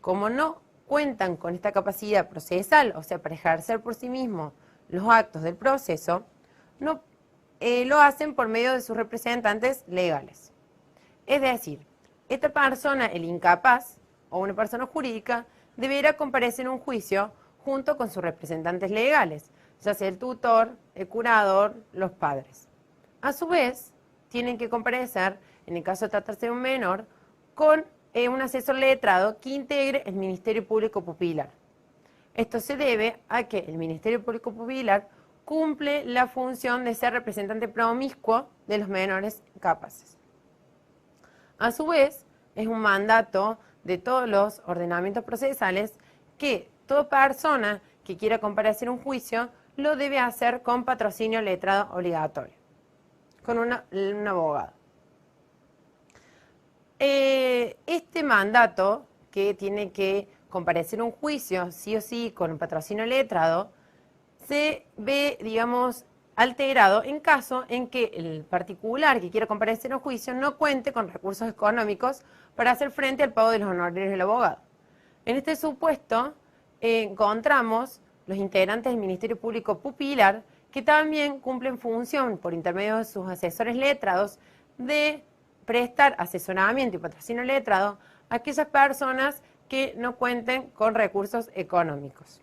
como no cuentan con esta capacidad procesal, o sea, para ejercer por sí mismos los actos del proceso, no lo hacen por medio de sus representantes legales. Es decir, esta persona, el incapaz, o una persona jurídica, deberá comparecer en un juicio junto con sus representantes legales, ya sea el tutor, el curador, los padres. A su vez, tienen que comparecer, en el caso de tratarse de un menor, con un asesor letrado que integre el Ministerio Público Pupilar. Esto se debe a que el Ministerio Público Pupilar cumple la función de ser representante promiscuo de los menores capaces. A su vez, es un mandato de todos los ordenamientos procesales que toda persona que quiera comparecer en un juicio lo debe hacer con patrocinio letrado obligatorio, con un abogado. Este mandato que tiene que comparecer en un juicio, sí o sí, con un patrocinio letrado, se ve, digamos, alterado en caso en que el particular que quiera comparecer en un juicio no cuente con recursos económicos para hacer frente al pago de los honorarios del abogado. En este supuesto, encontramos los integrantes del Ministerio Público Pupilar que también cumplen función, por intermedio de sus asesores letrados, de prestar asesoramiento y patrocinio letrado a aquellas personas que no cuenten con recursos económicos.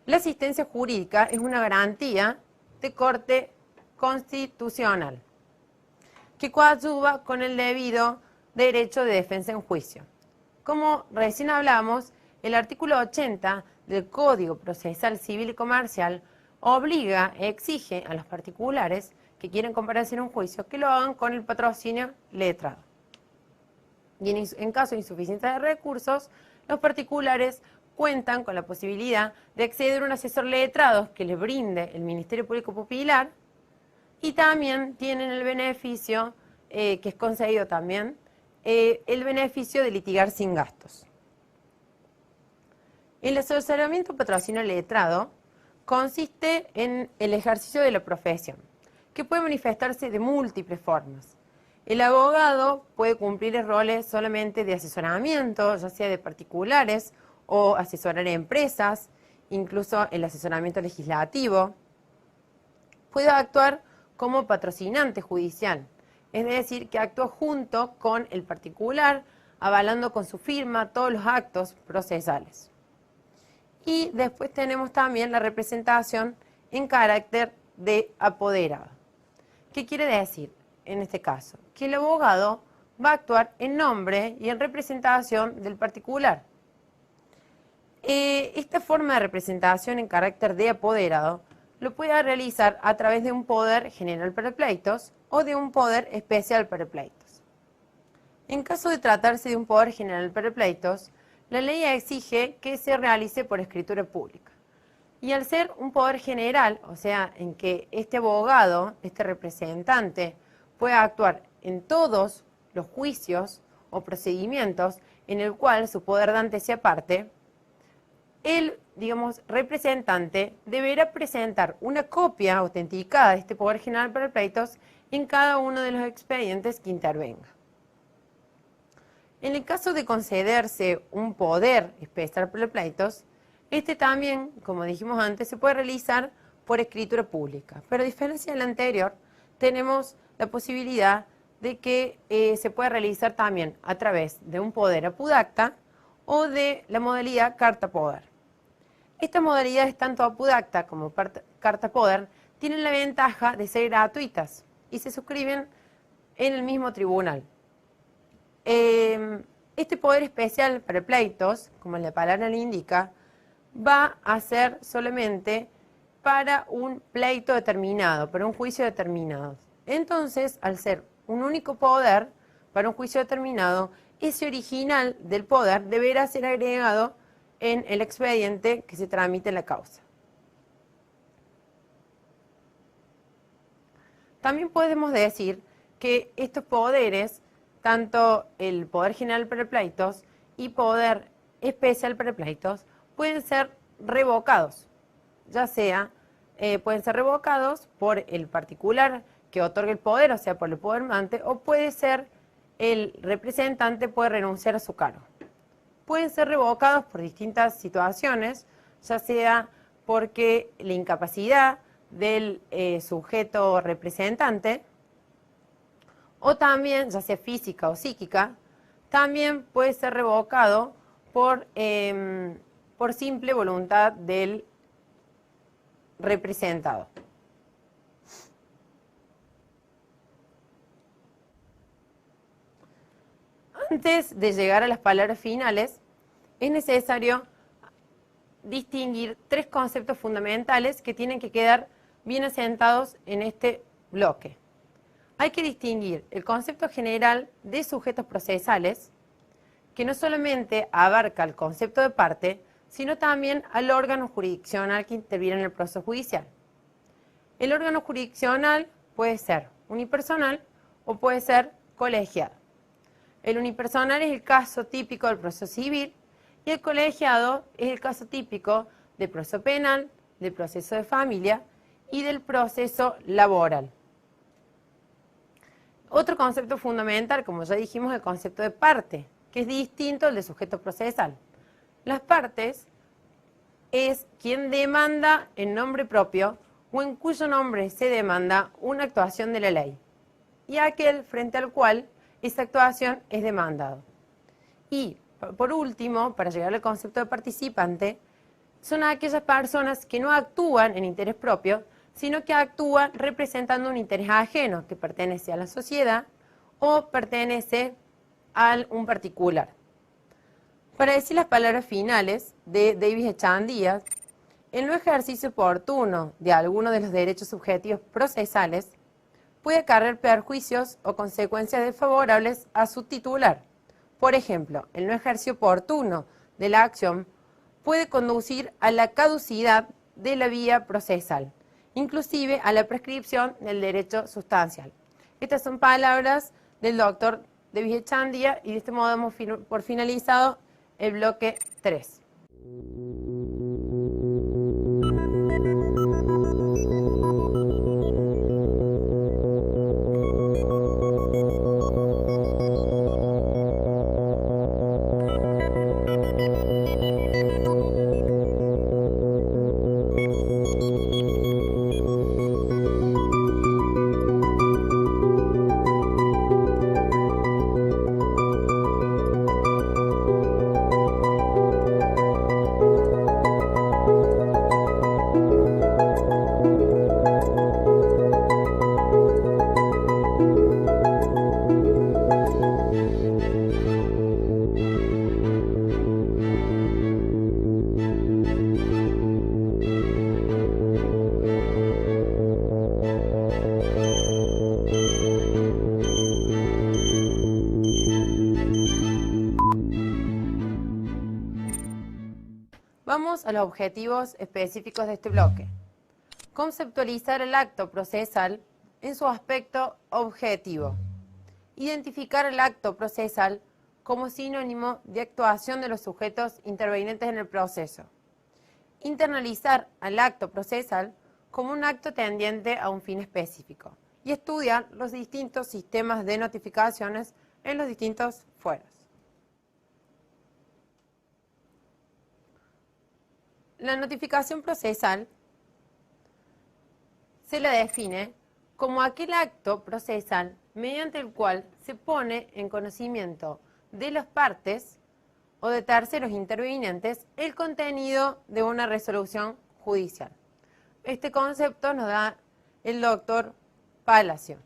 La asistencia jurídica es una garantía de corte constitucional que coadyuva con el debido derecho de defensa en juicio. Como recién hablamos, el artículo 80 del Código Procesal Civil y Comercial obliga, exige a los particulares que quieren comparecer en un juicio que lo hagan con el patrocinio letrado. Y en caso de insuficiencia de recursos, los particulares cuentan con la posibilidad de acceder a un asesor letrado que les brinde el Ministerio Público Pupilar y también tienen el beneficio, que es concedido también, el beneficio de litigar sin gastos. El asesoramiento patrocinio letrado consiste en el ejercicio de la profesión, que puede manifestarse de múltiples formas. El abogado puede cumplir roles solamente de asesoramiento, ya sea de particulares o asesorar a empresas, incluso el asesoramiento legislativo. Puede actuar como patrocinante judicial, es decir, que actúa junto con el particular, avalando con su firma todos los actos procesales. Y después tenemos también la representación en carácter de apoderado. ¿Qué quiere decir en este caso? Que el abogado va a actuar en nombre y en representación del particular. Esta forma de representación en carácter de apoderado lo puede realizar a través de un poder general para pleitos o de un poder especial para pleitos. En caso de tratarse de un poder general para pleitos, la ley exige que se realice por escritura pública. Y al ser un poder general, o sea, en que este abogado, este representante, puede actuar en todos los juicios o procedimientos en el cual su poder dante sea parte, el, representante deberá presentar una copia autenticada de este poder general para pleitos en cada uno de los expedientes que intervenga. En el caso de concederse un poder especial para pleitos, este también, como dijimos antes, se puede realizar por escritura pública, pero a diferencia del anterior, tenemos la posibilidad de que se pueda realizar también a través de un poder apudacta o de la modalidad carta poder. Estas modalidades, tanto apudacta como carta poder, tienen la ventaja de ser gratuitas y se suscriben en el mismo tribunal. Este poder especial para pleitos, como la palabra le indica, va a ser solamente para un pleito determinado, para un juicio determinado. Entonces, al ser un único poder para un juicio determinado, ese original del poder deberá ser agregado en el expediente que se tramite en la causa. También podemos decir que estos poderes, tanto el poder general para pleitos y poder especial para pleitos, pueden ser revocados, ya sea pueden ser revocados por el particular que otorga el poder, o sea, por el podermante, o puede ser el representante puede renunciar a su cargo. Pueden ser revocados por distintas situaciones, ya sea porque la incapacidad del sujeto representante, o también, ya sea física o psíquica, también puede ser revocado por simple voluntad del representado. Antes de llegar a las palabras finales, es necesario distinguir tres conceptos fundamentales que tienen que quedar bien asentados en este bloque. Hay que distinguir el concepto general de sujetos procesales, que no solamente abarca el concepto de parte, sino también al órgano jurisdiccional que interviene en el proceso judicial. El órgano jurisdiccional puede ser unipersonal o puede ser colegiado. El unipersonal es el caso típico del proceso civil y el colegiado es el caso típico del proceso penal, del proceso de familia y del proceso laboral. Otro concepto fundamental, como ya dijimos, es el concepto de parte, que es distinto al de sujeto procesal. Las partes es quien demanda en nombre propio o en cuyo nombre se demanda una actuación de la ley, y aquel frente al cual esa actuación es demandado. Y, por último, para llegar al concepto de participante, son aquellas personas que no actúan en interés propio, sino que actúan representando un interés ajeno que pertenece a la sociedad o pertenece a un particular. Para decir las palabras finales de Davis Echandía, el no ejercicio oportuno de alguno de los derechos subjetivos procesales puede acarrear perjuicios o consecuencias desfavorables a su titular. Por ejemplo, el no ejercicio oportuno de la acción puede conducir a la caducidad de la vía procesal, inclusive a la prescripción del derecho sustancial. Estas son palabras del doctor Davis Echandía y de este modo damos por finalizado el bloque 3. Vamos a los objetivos específicos de este bloque. Conceptualizar el acto procesal en su aspecto objetivo. Identificar el acto procesal como sinónimo de actuación de los sujetos intervenientes en el proceso. Internalizar al acto procesal como un acto tendiente a un fin específico. Y estudiar los distintos sistemas de notificaciones en los distintos fueros. La notificación procesal se la define como aquel acto procesal mediante el cual se pone en conocimiento de las partes o de terceros intervinientes el contenido de una resolución judicial. Este concepto nos da el doctor Palacio.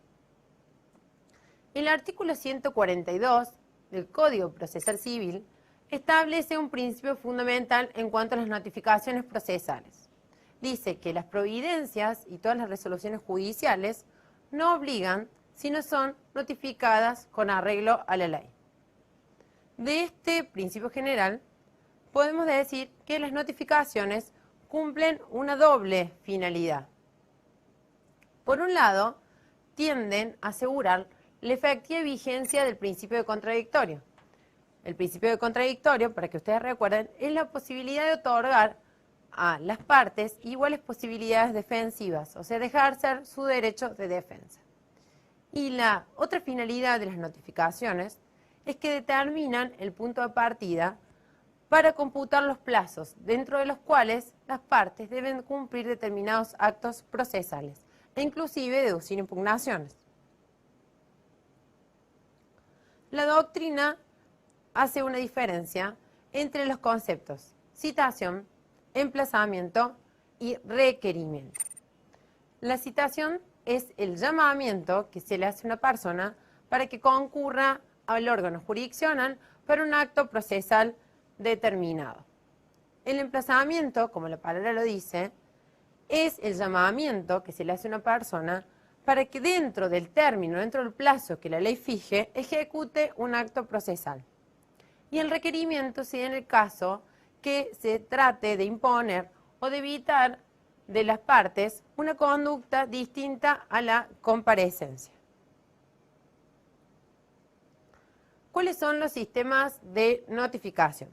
El artículo 142 del Código Procesal Civil establece un principio fundamental en cuanto a las notificaciones procesales. Dice que las providencias y todas las resoluciones judiciales no obligan, sino son notificadas con arreglo a la ley. De este principio general, podemos decir que las notificaciones cumplen una doble finalidad. Por un lado, tienden a asegurar la efectiva vigencia del principio de contradictorio. El principio de contradictorio, para que ustedes recuerden, es la posibilidad de otorgar a las partes iguales posibilidades defensivas, o sea, de ejercer su derecho de defensa. Y la otra finalidad de las notificaciones es que determinan el punto de partida para computar los plazos, dentro de los cuales las partes deben cumplir determinados actos procesales, e inclusive deducir impugnaciones. La doctrina hace una diferencia entre los conceptos citación, emplazamiento y requerimiento. La citación es el llamamiento que se le hace a una persona para que concurra al órgano jurisdiccional para un acto procesal determinado. El emplazamiento, como la palabra lo dice, es el llamamiento que se le hace a una persona para que dentro del término, dentro del plazo que la ley fije, ejecute un acto procesal. Y el requerimiento si en el caso que se trate de imponer o de evitar de las partes una conducta distinta a la comparecencia. ¿Cuáles son los sistemas de notificación?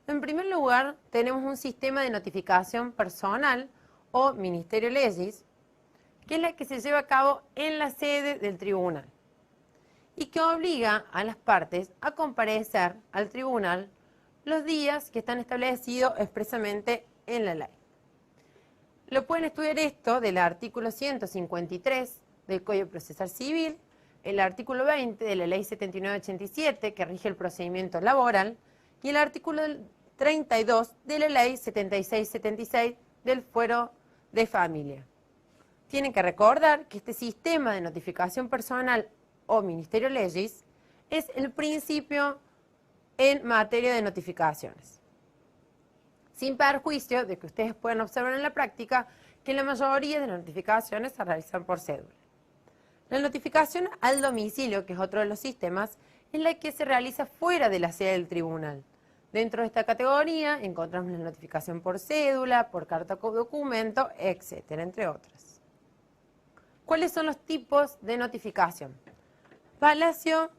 En primer lugar, tenemos un sistema de notificación personal o ministerio legis, que es la que se lleva a cabo en la sede del tribunal y que obliga a las partes a comparecer al tribunal los días que están establecidos expresamente en la ley. Lo pueden estudiar esto del artículo 153 del Código Procesal Civil, el artículo 20 de la Ley 7987 que rige el procedimiento laboral y el artículo 32 de la Ley 7676 del Fuero de Familia. Tienen que recordar que este sistema de notificación personal o ministerio legis es el principio en materia de notificaciones. Sin perjuicio de que ustedes puedan observar en la práctica que la mayoría de las notificaciones se realizan por cédula. La notificación al domicilio, que es otro de los sistemas, es la que se realiza fuera de la sede del tribunal. Dentro de esta categoría encontramos la notificación por cédula, por carta o documento, etcétera, entre otras. ¿Cuáles son los tipos de notificación? Palacio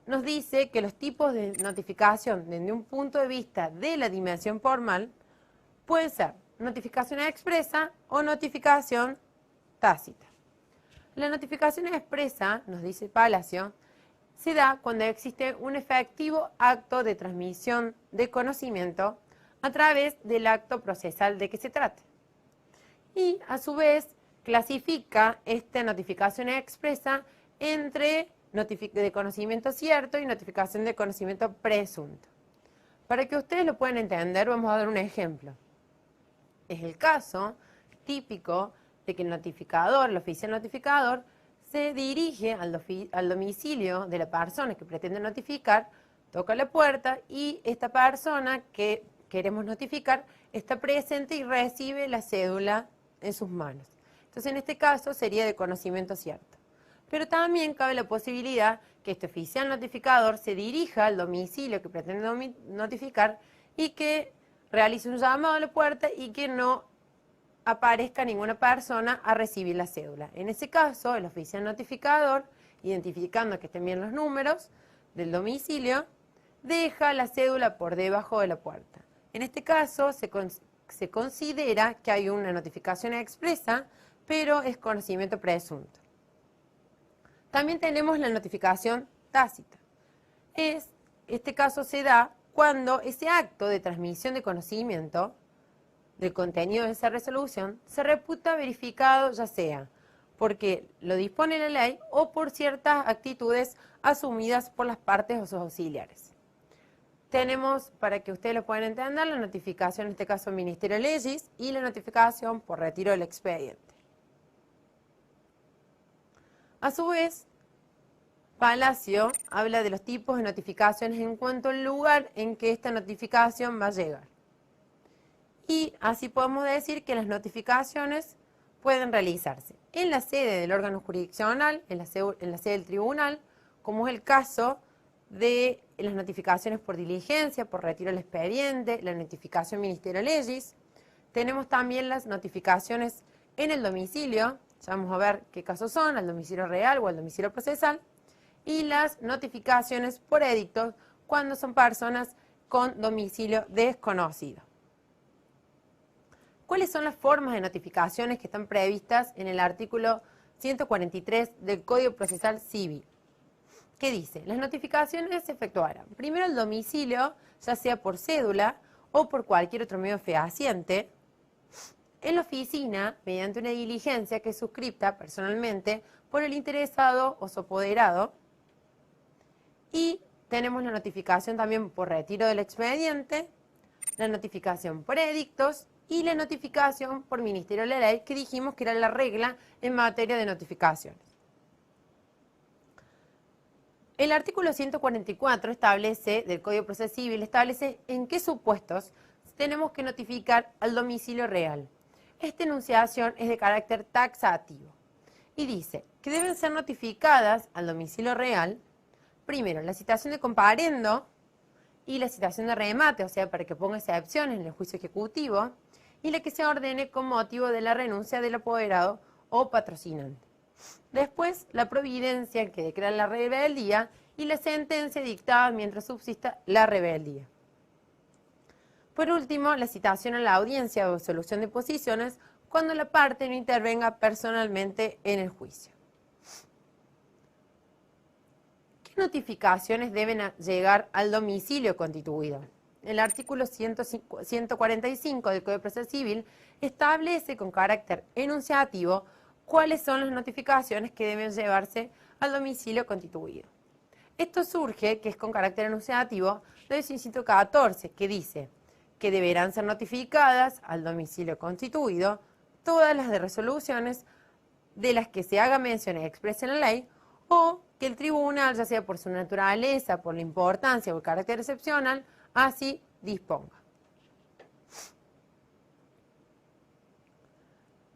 nos dice que los tipos de notificación desde un punto de vista de la dimensión formal pueden ser notificación expresa o notificación tácita. La notificación expresa, nos dice Palacio, se da cuando existe un efectivo acto de transmisión de conocimiento a través del acto procesal de que se trate. Y, a su vez, clasifica esta notificación expresa entre de conocimiento cierto y notificación de conocimiento presunto. Para que ustedes lo puedan entender, vamos a dar un ejemplo. Es el caso típico de que el notificador, el oficial notificador, se dirige al domicilio de la persona que pretende notificar, toca la puerta y esta persona que queremos notificar está presente y recibe la cédula en sus manos. Entonces, en este caso sería de conocimiento cierto. Pero también cabe la posibilidad que este oficial notificador se dirija al domicilio que pretende notificar y que realice un llamado a la puerta y que no aparezca ninguna persona a recibir la cédula. En ese caso, el oficial notificador, identificando que estén bien los números del domicilio, deja la cédula por debajo de la puerta. En este caso, se considera que hay una notificación expresa, pero es conocimiento presunto. También tenemos la notificación tácita. Este caso se da cuando ese acto de transmisión de conocimiento del contenido de esa resolución se reputa verificado, ya sea porque lo dispone la ley o por ciertas actitudes asumidas por las partes o sus auxiliares. Tenemos, para que ustedes lo puedan entender, la notificación, en este caso ministerio legis, y la notificación por retiro del expediente. A su vez, Palacio habla de los tipos de notificaciones en cuanto al lugar en que esta notificación va a llegar. Y así podemos decir que las notificaciones pueden realizarse en la sede del órgano jurisdiccional, en la sede del tribunal, como es el caso de las notificaciones por diligencia, por retiro del expediente, la notificación ministerio legis. Tenemos también las notificaciones en el domicilio, ya vamos a ver qué casos son, al domicilio real o al domicilio procesal, y las notificaciones por edictos cuando son personas con domicilio desconocido. ¿Cuáles son las formas de notificaciones que están previstas en el artículo 143 del Código Procesal Civil? ¿Qué dice? Las notificaciones se efectuarán primero al domicilio, ya sea por cédula o por cualquier otro medio fehaciente, en la oficina, mediante una diligencia que es suscripta personalmente por el interesado o su apoderado, y tenemos la notificación también por retiro del expediente, la notificación por edictos y la notificación por ministerio de la ley, que dijimos que era la regla en materia de notificaciones. El artículo 144 del Código Procesal Civil establece en qué supuestos tenemos que notificar al domicilio real. Esta enunciación es de carácter taxativo y dice que deben ser notificadas al domicilio real, primero, la citación de comparendo y la citación de remate, o sea, para que ponga excepciones en el juicio ejecutivo, y la que se ordene con motivo de la renuncia del apoderado o patrocinante. Después, la providencia que declara la rebeldía y la sentencia dictada mientras subsista la rebeldía. Por último, la citación a la audiencia o solución de posiciones cuando la parte no intervenga personalmente en el juicio. ¿Qué notificaciones deben llegar al domicilio constituido? El artículo 145 del Código de Proceso Civil establece con carácter enunciativo cuáles son las notificaciones que deben llevarse al domicilio constituido. Esto surge, que es con carácter enunciativo, del inciso 14, que dice que deberán ser notificadas al domicilio constituido todas las de resoluciones de las que se haga mención expresa en la ley o que el tribunal, ya sea por su naturaleza, por la importancia o el carácter excepcional, así disponga.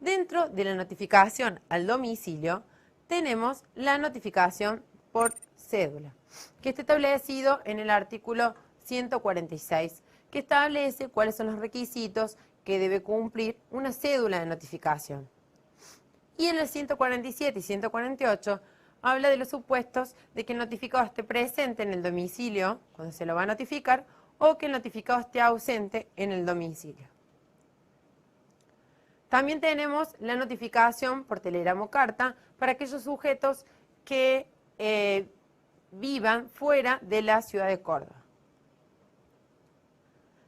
Dentro de la notificación al domicilio tenemos la notificación por cédula, que está establecido en el artículo 146, que establece cuáles son los requisitos que debe cumplir una cédula de notificación. Y en el 147 y 148 habla de los supuestos de que el notificado esté presente en el domicilio cuando se lo va a notificar o que el notificado esté ausente en el domicilio. También tenemos la notificación por telegrama o carta para aquellos sujetos que vivan fuera de la ciudad de Córdoba.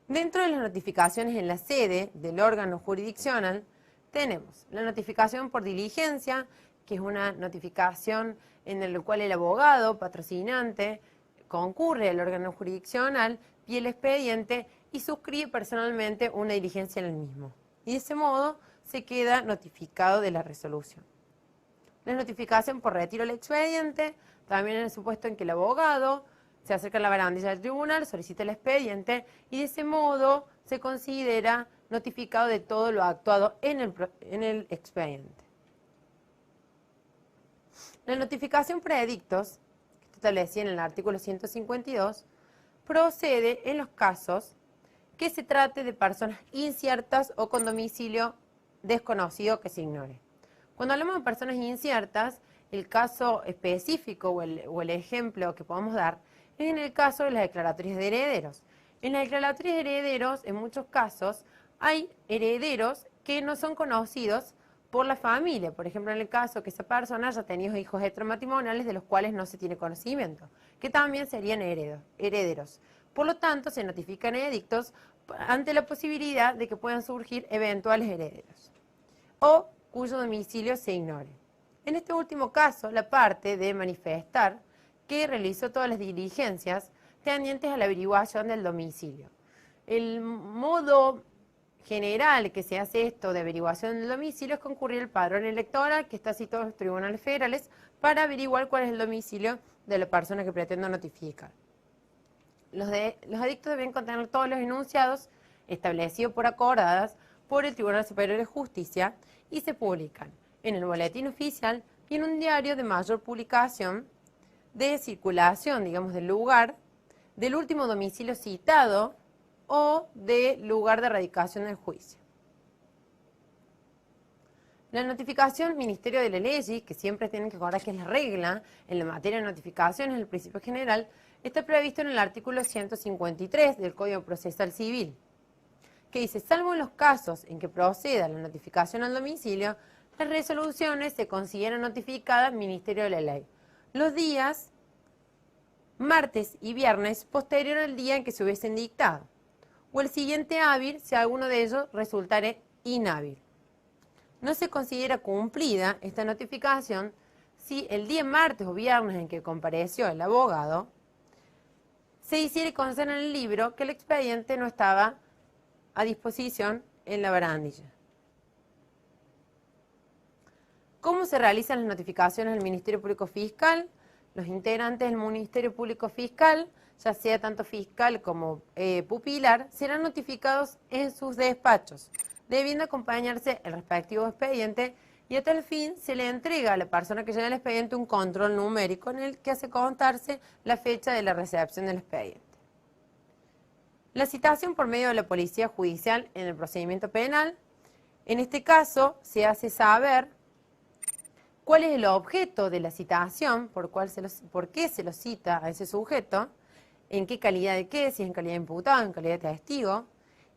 Dentro de las notificaciones en la sede del órgano jurisdiccional tenemos la notificación por diligencia, que es una notificación en la cual el abogado patrocinante concurre al órgano jurisdiccional, pide el expediente y suscribe personalmente una diligencia en el mismo. Y de ese modo se queda notificado de la resolución. La notificación por retiro del expediente, también en el supuesto en que el abogado se acerca a la barandilla del tribunal, solicita el expediente y de ese modo se considera notificado de todo lo actuado en el expediente. La notificación por edictos, que está establecida en el artículo 152, procede en los casos que se trate de personas inciertas o con domicilio desconocido que se ignore. Cuando hablamos de personas inciertas, el caso específico o el ejemplo que podemos dar es en el caso de las declaratorias de herederos. En las declaratorias de herederos, en muchos casos, hay herederos que no son conocidos por la familia. Por ejemplo, en el caso que esa persona haya tenido hijos extramatrimoniales de los cuales no se tiene conocimiento, que también serían herederos. Por lo tanto, se notifican edictos ante la posibilidad de que puedan surgir eventuales herederos o cuyo domicilio se ignore. En este último caso, la parte debe manifestar que realizó todas las diligencias tendientes a la averiguación del domicilio. El modo general que se hace esto de averiguación del domicilio es concurrir al padrón electoral que está situado en los tribunales federales para averiguar cuál es el domicilio de la persona que pretende notificar. Los edictos deben contener todos los enunciados establecidos por acordadas por el Tribunal Superior de Justicia y se publican en el boletín oficial y en un diario de mayor publicación de circulación, digamos, del lugar, del último domicilio citado o del lugar de radicación del juicio. La notificación Ministerio de la Ley, que siempre tienen que acordar que es la regla en la materia de notificaciones, el principio general, está previsto en el artículo 153 del Código Procesal Civil, que dice, salvo en los casos en que proceda la notificación al domicilio, las resoluciones se consideran notificadas al Ministerio de la Ley los días martes y viernes posterior al día en que se hubiesen dictado, o el siguiente hábil si alguno de ellos resultare inhábil. No se considera cumplida esta notificación si el día martes o viernes en que compareció el abogado se hiciera constar en el libro que el expediente no estaba a disposición en la barandilla. ¿Cómo se realizan las notificaciones del Ministerio Público Fiscal? Los integrantes del Ministerio Público Fiscal, ya sea tanto fiscal como pupilar, serán notificados en sus despachos, debiendo acompañarse el respectivo expediente y a tal fin se le entrega a la persona que llena el expediente un control numérico en el que hace contarse la fecha de la recepción del expediente. La citación por medio de la policía judicial en el procedimiento penal, en este caso se hace saber cuál es el objeto de la citación, por qué se lo cita a ese sujeto, en qué calidad de qué, si es en calidad de imputado, en calidad de testigo,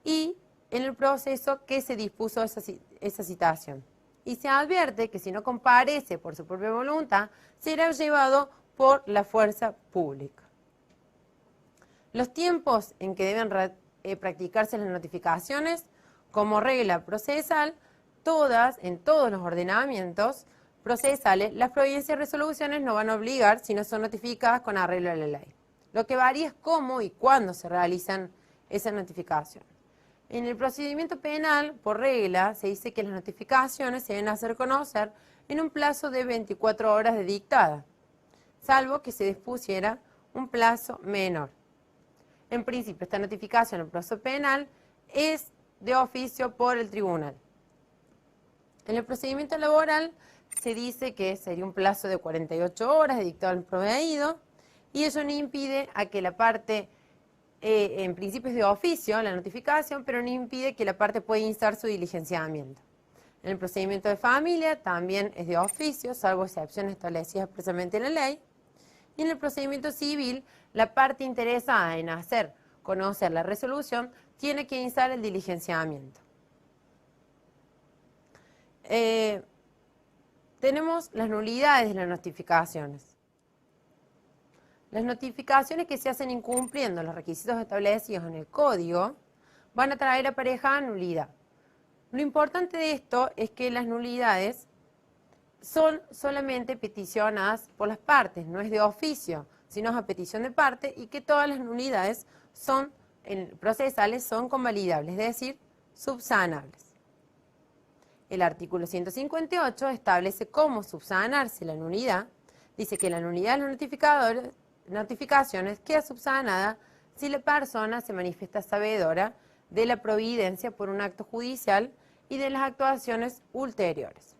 y en el proceso que se dispuso esa citación. Y se advierte que si no comparece por su propia voluntad, será llevado por la fuerza pública. Los tiempos en que deben practicarse las notificaciones, como regla procesal, en todos los ordenamientos procesales, las providencias y resoluciones no van a obligar si no son notificadas con arreglo a la ley. Lo que varía es cómo y cuándo se realizan esas notificaciones. En el procedimiento penal, por regla, se dice que las notificaciones se deben hacer conocer en un plazo de 24 horas de dictada, salvo que se dispusiera un plazo menor. En principio, esta notificación en el proceso penal es de oficio por el tribunal. En el procedimiento laboral se dice que sería un plazo de 48 horas de dictado al proveído y eso no impide a que la parte, en principio es de oficio la notificación, pero no impide que la parte pueda instar su diligenciamiento. En el procedimiento de familia también es de oficio, salvo excepciones establecidas expresamente en la ley. Y en el procedimiento civil, la parte interesada en hacer conocer la resolución tiene que instar el diligenciamiento. Tenemos las nulidades de las notificaciones. Las notificaciones que se hacen incumpliendo los requisitos establecidos en el código van a traer aparejada nulidad. Lo importante de esto es que las nulidades son solamente peticionadas por las partes, no es de oficio, sino es a petición de parte, y que todas las nulidades procesales son convalidables, es decir, subsanables. El artículo 158 establece cómo subsanarse la nulidad. Dice que la nulidad de las notificaciones queda subsanada si la persona se manifiesta sabedora de la providencia por un acto judicial y de las actuaciones ulteriores.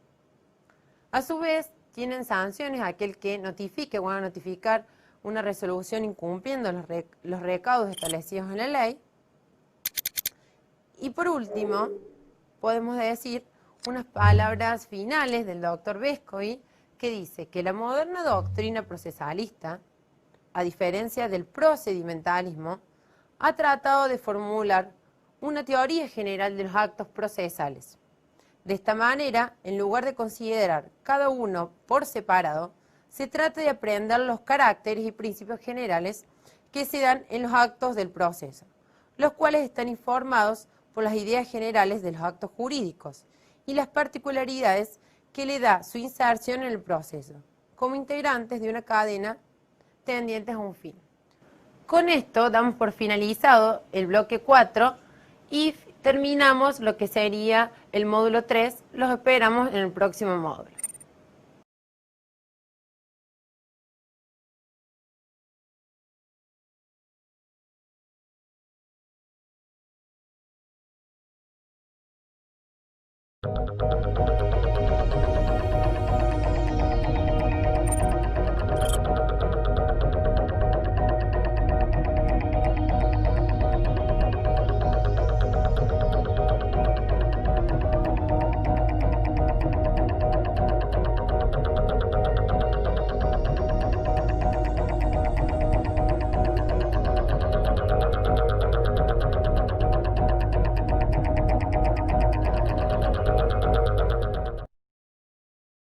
A su vez, tienen sanciones aquel que notifique o va a notificar una resolución incumpliendo los recaudos establecidos en la ley. Y por último, podemos decir unas palabras finales del doctor Vescovi, que dice que la moderna doctrina procesalista, a diferencia del procedimentalismo, ha tratado de formular una teoría general de los actos procesales. De esta manera, en lugar de considerar cada uno por separado, se trata de aprender los caracteres y principios generales que se dan en los actos del proceso, los cuales están informados por las ideas generales de los actos jurídicos y las particularidades que le da su inserción en el proceso, como integrantes de una cadena tendientes a un fin. Con esto damos por finalizado el bloque 4 y terminamos lo que sería el módulo 3. Los esperamos en el próximo módulo.